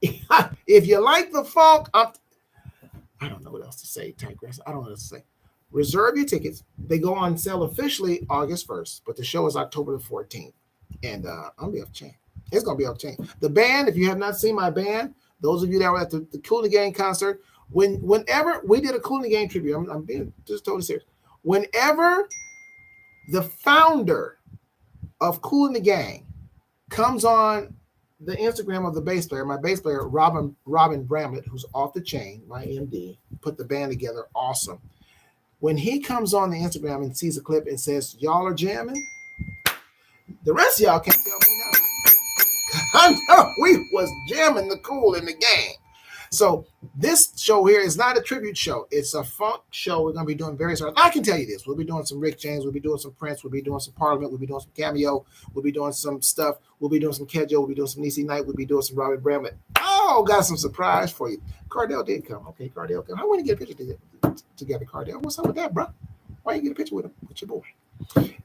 If you like the funk, I don't know what else to say, Tigress. I don't know what else to say. Reserve your tickets. They go on sale officially August 1st, but the show is October the 14th. And I'm going to be off chain. It's going to be off chain. The band, if you have not seen my band, those of you that were at the Kool and the Gang concert, whenever we did a Kool and the Gang tribute, I'm being just totally serious. Whenever the founder of Kool and the Gang comes on the Instagram of the bass player, my bass player, Robin Bramlett, who's off the chain, my MD, put the band together, awesome. When he comes on the Instagram and sees a clip and says, y'all are jamming, the rest of y'all can't tell me nothing. I know we was jamming the Kool and the Gang. So this show here is not a tribute show. It's a funk show. We're going to be doing various artists. I can tell you this. We'll be doing some Rick James. We'll be doing some Prince. We'll be doing some Parliament. We'll be doing some Cameo. We'll be doing some stuff. We'll be doing some Kedjo. We'll be doing some Niecy Knight. We'll be doing some Robin Bramlett. Oh, got some surprise for you. Cardell did come. Okay, Cardell come. I want to get a picture together, Cardell. What's up with that, bro? Why you get a picture with him? With your boy.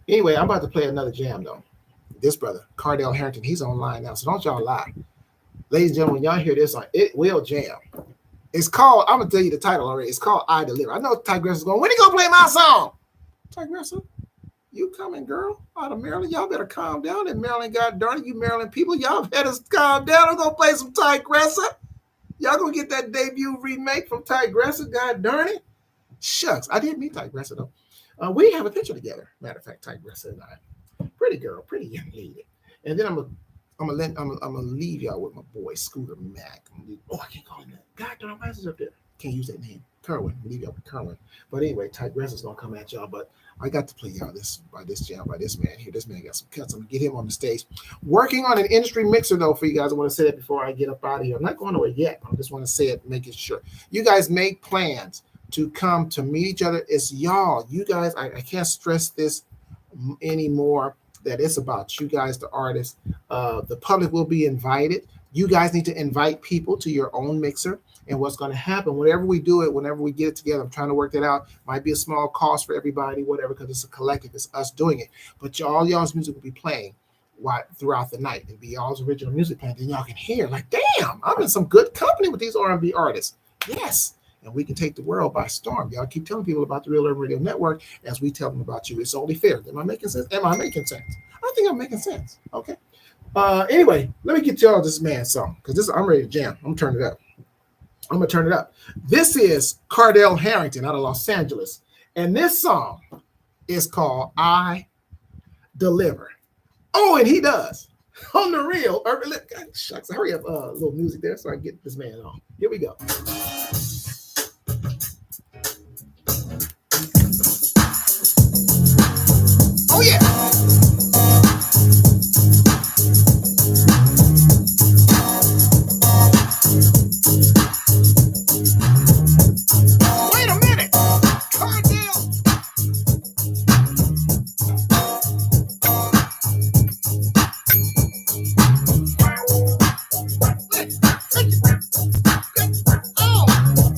Anyway, I'm about to play another jam, though. This brother, Cardell Harrington, he's online now, so don't y'all lie. Ladies and gentlemen, when y'all hear this song, it will jam. It's called, I'm going to tell you the title already. It's called I Deliver. I know Tigress is going, when you going to play my song? Tigress, you coming, girl, out of Maryland. Y'all better calm down in Maryland, God darn it. You Maryland people, y'all better calm down. I'm going to play some Tigress. Y'all going to get that debut remake from Tigress, God darn it. Shucks, I did meet Tigress, though. We have a picture together. Matter of fact, Tigress and I. Pretty girl, pretty young lady. And then I'm gonna leave y'all with my boy Scooter Mac. I can't call him that. God darn, why is it up there? Can't use that name. Kerwin. Leave y'all with Kerwin. But anyway, Tigress is gonna come at y'all. But I got to play y'all this jam by this man here. This man got some cuts. I'm gonna get him on the stage. Working on an industry mixer though for you guys. I want to say that before I get up out of here. I'm not going nowhere yet. I just want to say it, making sure you guys make plans to come to meet each other. It's y'all. You guys. I can't stress this anymore. That it's about you guys, the artists. The public will be invited. You guys need to invite people to your own mixer. And what's going to happen, whenever we do it, whenever we get it together, I'm trying to work that out. Might be a small cost for everybody, whatever, because it's a collective. It's us doing it. But all y'all's music will be playing throughout the night. It'll be y'all's original music playing. Then y'all can hear, like, damn, I'm in some good company with these R&B artists. Yes. And we can take the world by storm. Y'all keep telling people about the Real Urban Radio Network as we tell them about you. It's only fair. Am I making sense? I think I'm making sense. Okay. Anyway, let me get y'all this man's song because I'm ready to jam. I'm gonna turn it up. This is Cardell Harrington out of Los Angeles, and this song is called I Deliver. Oh, and he does on the real urban. Shucks, hurry up, a little music there so I can get this man on. Here we go. Oh yeah. Wait a minute. Cardell. Oh.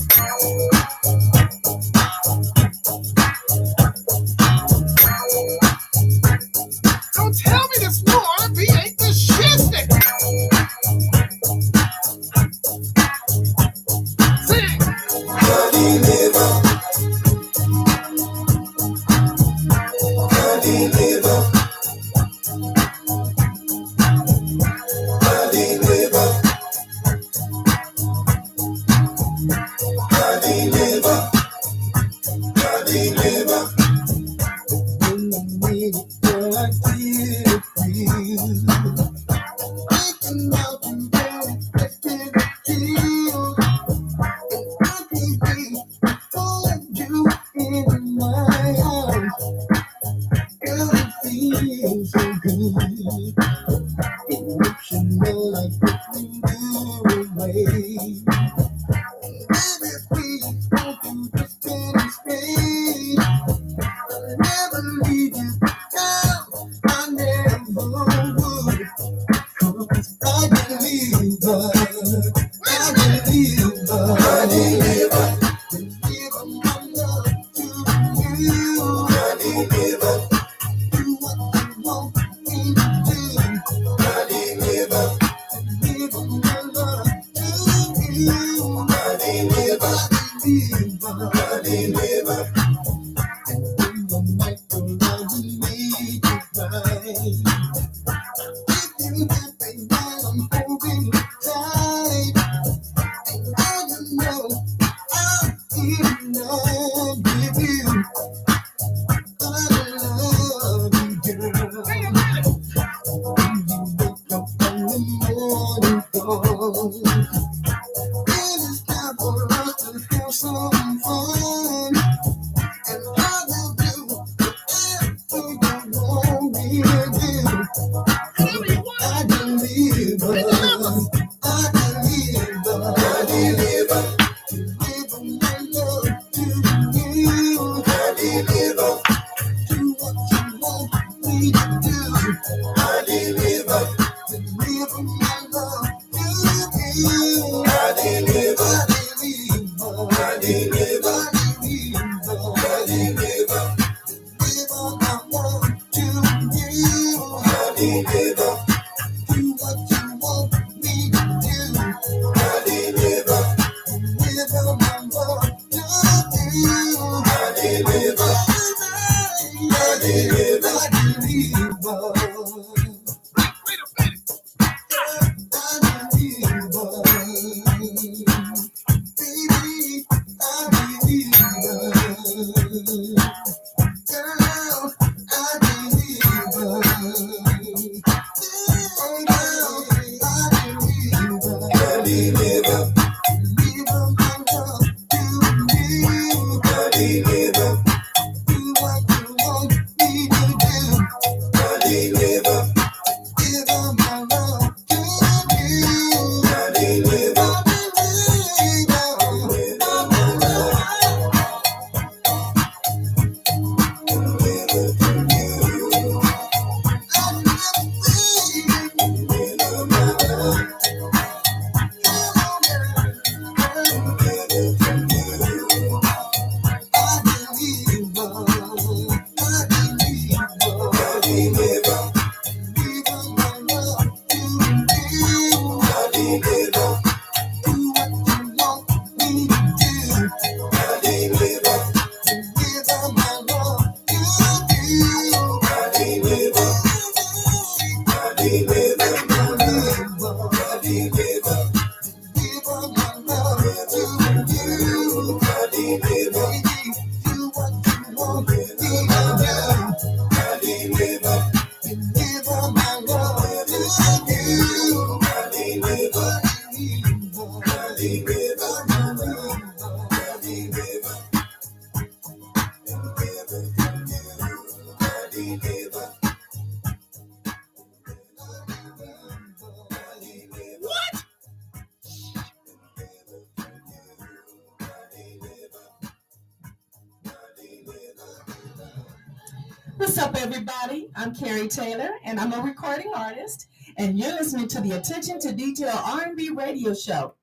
What's up, everybody? I'm Carrie Taylor, and I'm a recording artist, and you're listening to the Attention to Detail R&B radio show.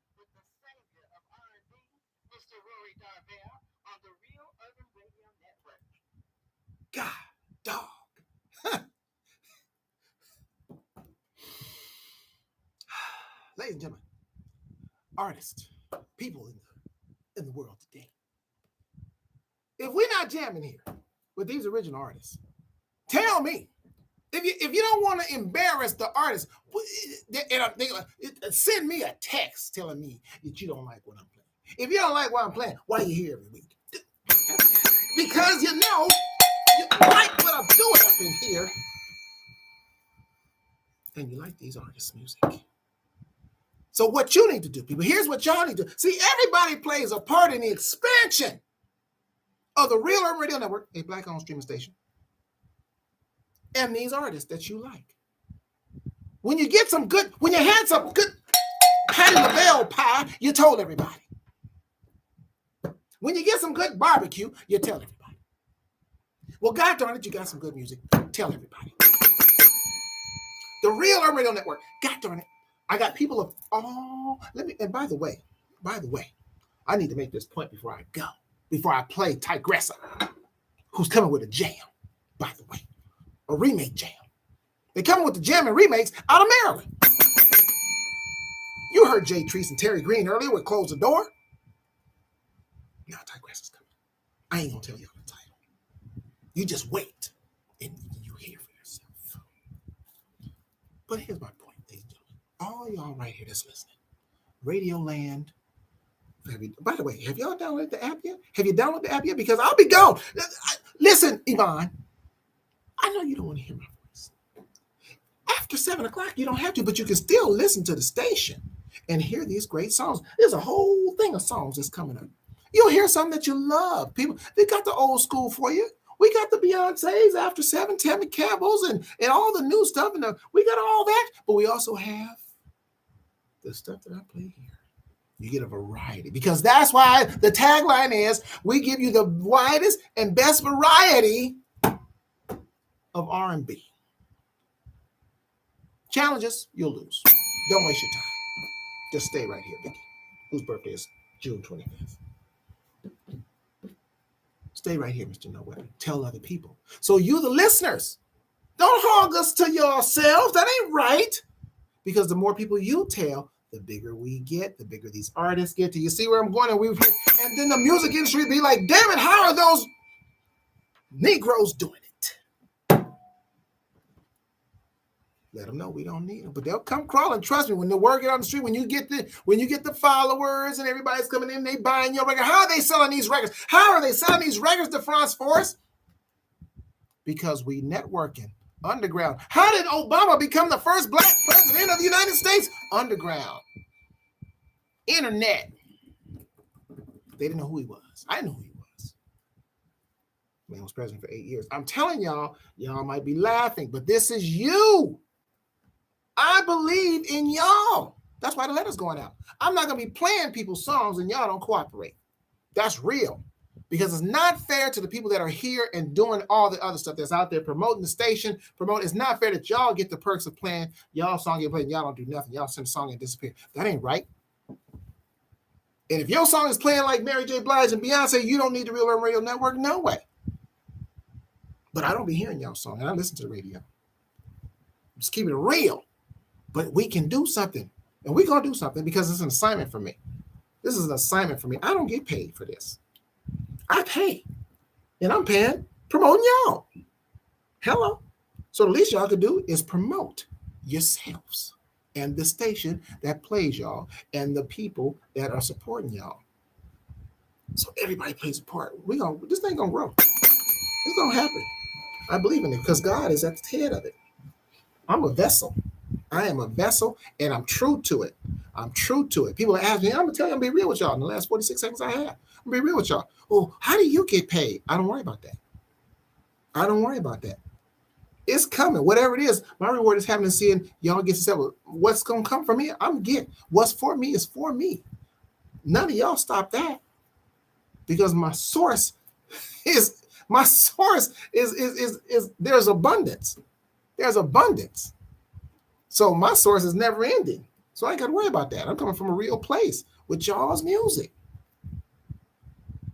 God, dog. Ladies and gentlemen, artists, people in the world today. If we're not jamming here with these original artists, tell me. If you don't want to embarrass the artist, send me a text telling me that you don't like what I'm playing. If you don't like what I'm playing, why are you here every week? Because you like what I'm doing up in here. And you like these artists' music. So what you need to do, people, here's what y'all need to do. See, everybody plays a part in the expansion of the Real Urban Radio Network, a Black-owned streaming station, and these artists that you like. When you had some good Patty LaBelle pie, you told everybody. When you get some good barbecue, you tell everybody. Well, God darn it, you got some good music. Tell everybody. The Real Urban Radio Network, God darn it. I got people of all, and by the way, I need to make this point before I go, before I play Tigressa, who's coming with a jam, by the way, a remake jam. They coming with the jam and remakes out of Maryland. You heard Jay Treese and Terry Green earlier with Close the Door. Now Tigress is coming. I ain't gonna tell y'all the title. You just wait and you hear for yourself. But here's my point, ladies and gentlemen. All y'all right here that's listening. Radio Land. By the way, have y'all downloaded the app yet? Have you downloaded the app yet? Because I'll be gone. Listen, Yvonne, I know you don't want to hear my voice. After 7 o'clock, you don't have to, but you can still listen to the station and hear these great songs. There's a whole thing of songs that's coming up. You'll hear something that you love. People, they got the old school for you. We got the Beyoncé's After 7, Tammy Campbell's, and all the new stuff. And we got all that, but we also have the stuff that I play here. You get a variety, because that's why the tagline is, we give you the widest and best variety of R&B. Challenges, you'll lose. Don't waste your time. Just stay right here, Vicky, whose birthday is June 25th. Stay right here, Mr. Nowhere. Tell other people. So you, the listeners, don't hog us to yourselves. That ain't right. Because the more people you tell, the bigger we get, the bigger these artists get. Do you see where I'm going? And then the music industry be like, damn it, how are those Negroes doing it? Let them know we don't need them, but they'll come crawling. Trust me, when the word get on the street, when you get the followers and everybody's coming in, they buying your record. How are they selling these records? How are they selling these records to France Force? Because we networking. Underground. How did Obama become the first black president of the United States? Underground. Internet. They didn't know who he was. I didn't know who he was. Man was president for 8 years. I'm telling y'all might be laughing, but this is you. I believe in y'all. That's why the letter's going out. I'm not going to be playing people's songs and y'all don't cooperate. That's real. Because it's not fair to the people that are here and doing all the other stuff that's out there, promoting the station, It's not fair that y'all get the perks of playing y'all song get played and y'all don't do nothing. Y'all send a song and disappear. That ain't right. And if your song is playing like Mary J. Blige and Beyonce, you don't need the Real Urban Radio Network. No way. But I don't be hearing y'all song, and I listen to the radio. Just keep it real. But we can do something. And we're going to do something because it's an assignment for me. This is an assignment for me. I don't get paid for this. I pay. And I'm paying, promoting y'all. Hello. So the least y'all can do is promote yourselves and the station that plays y'all and the people that are supporting y'all. So everybody plays a part. This thing gonna grow. It's gonna happen. I believe in it because God is at the head of it. I'm a vessel. I am a vessel and I'm true to it. I'm true to it. People are asking me, I'm gonna tell you, I'm gonna be real with y'all in the last 46 seconds I have. I'm gonna be real with y'all. Oh, how do you get paid? I don't worry about that. I don't worry about that. It's coming. Whatever it is, my reward is having to see y'all get to say, well, what's gonna come from me? I'm getting. What's for me is for me. None of y'all stop that. Because my source is there's abundance. There's abundance. So my source is never ending. So I ain't got to worry about that. I'm coming from a real place with y'all's music.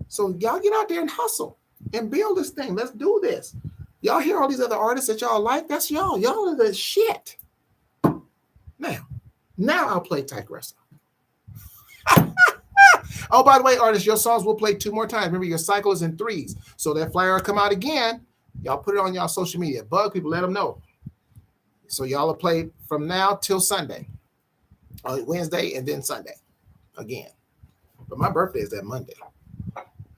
So y'all get out there and hustle and build this thing. Let's do this. Y'all hear all these other artists that y'all like? That's y'all. Y'all are the shit. Now I'll play Tigressa. Oh, by the way, artists, your songs will play 2 more times. Remember, your cycle is in 3s. So that flyer will come out again. Y'all put it on y'all social media. Bug people, let them know. So y'all will play from now till Sunday. Wednesday and then Sunday again. But my birthday is that Monday.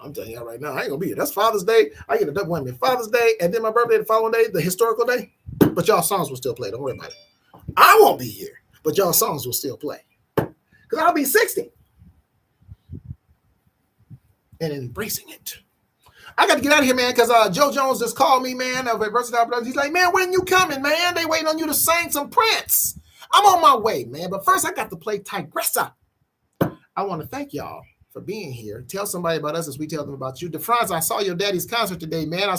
I'm telling y'all right now, I ain't gonna be here. That's Father's Day. I get a double whammy. Father's Day and then my birthday the following day, the historical day. But y'all songs will still play. Don't worry about it. I won't be here, but y'all songs will still play. Because I'll be 60. And embracing it. I got to get out of here, man, because Joe Jones just called me, man, of Versatile Brothers. He's like, man, when you coming, man? They waiting on you to sing some Prince. I'm on my way, man. But first, I got to play Tigressa. I want to thank y'all for being here. Tell somebody about us as we tell them about you. DeFrance, I saw your daddy's concert today, man.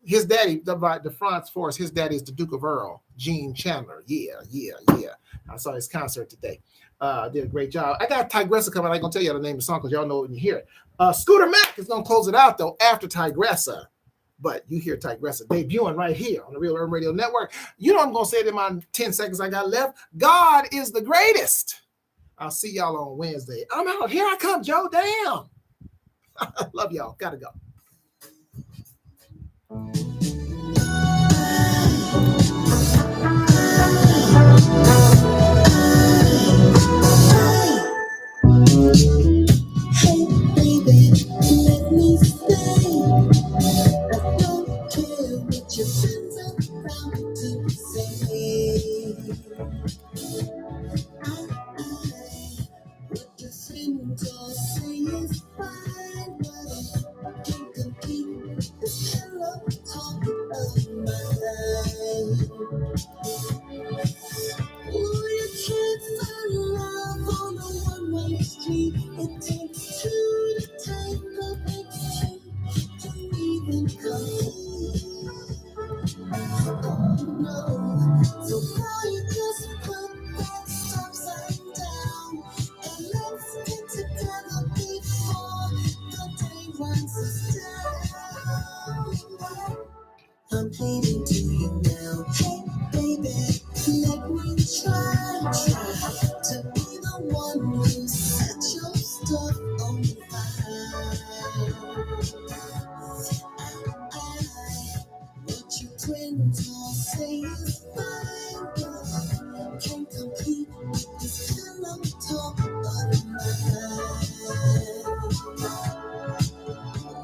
His daddy, DeFrance Force, his daddy is the Duke of Earl, Gene Chandler. Yeah. I saw his concert today. Did a great job. I got Tigressa coming. I ain't going to tell you the name of the song because y'all know it when you hear it. Scooter Mac is going to close it out, though, after Tigressa. But you hear Tigressa debuting right here on the Real Urban Radio Network. You know I'm going to say it in my 10 seconds I got left. God is the greatest. I'll see y'all on Wednesday. I'm out. Here I come, Joe. Damn. Love y'all. Gotta go. Hey, baby, let me stay. I don't care what your friends are proud to say. What your friends all say is fine, but I can't compete. This pillow talk of mine. Ooh, you can't find love on a one-way street. It takes two to tango, makes two to even compete. Oh no, so now you just put that stop sign down and let's get together before the day runs us down. I'm pleading to you now. Hey, baby, let me try to be the one who set your stuff on fire. What your friends all say is fine, but can't compete with this pillow talk of mine.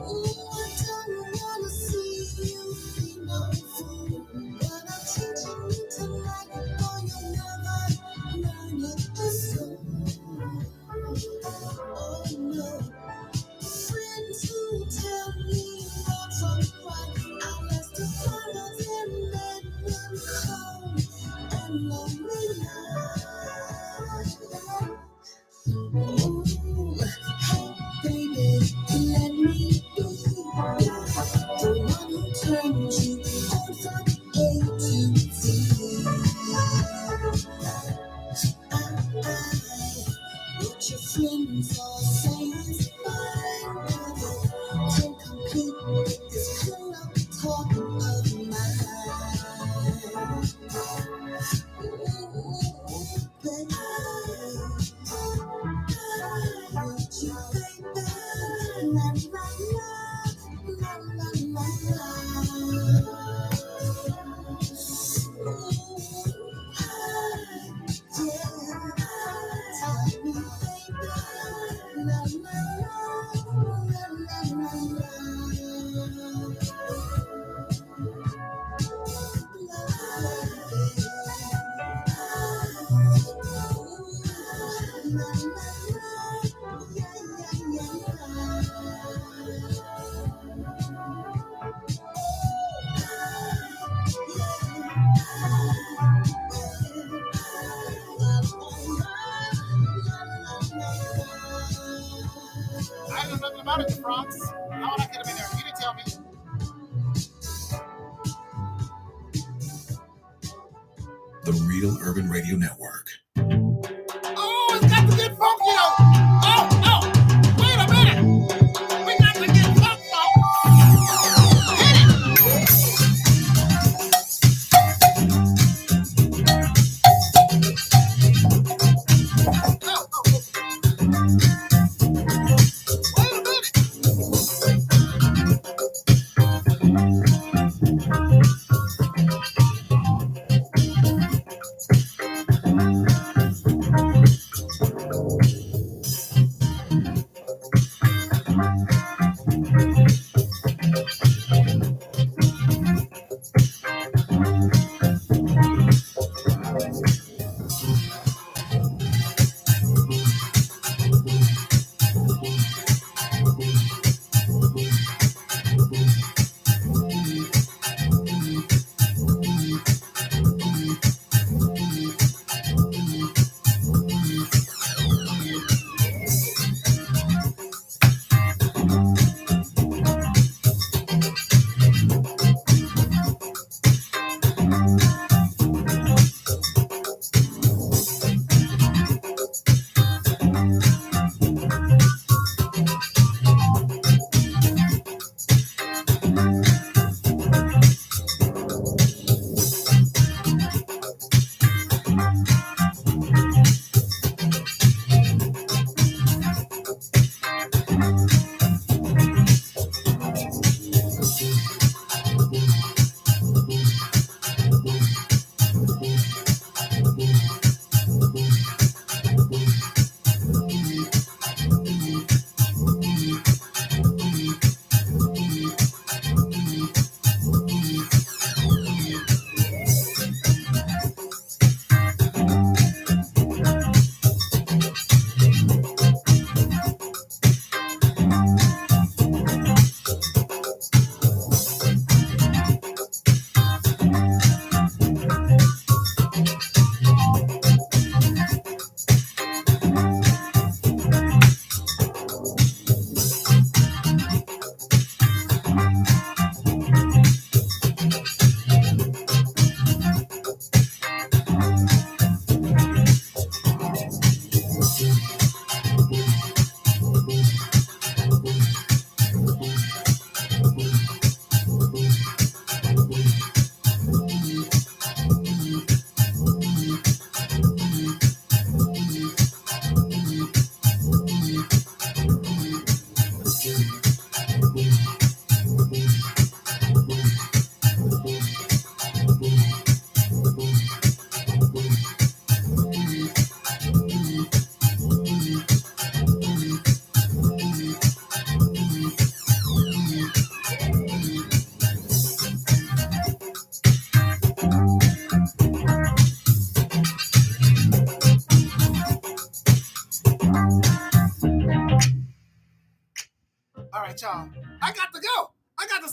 Ooh, I don't wanna see you be no fool, but I'm teaching you tonight, or you'll never learn it this soon. Oh no, friends who tell me what's alright, I'll ask to follow them and run home and lonely night. Ooh, hey, baby, let me be the one who turns you on from A to Z. What your friends all say is fine, but can't compete with this pillow talk of mine. Ooh, baby. Would you, baby? La la la, la la la la. Tell me, baby. La la la, la I know nothing about it, France. How would I get him in there? You didn't tell me. The Real Urban Radio Network. Oh, it's got to get funky though. Oh, wait a minute. We got to get funky though. Hit it. Wait a minute.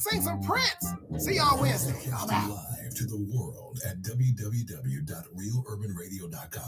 sing some Prince. See y'all Wednesday. I'm out. Live to the world at www.realurbanradio.com.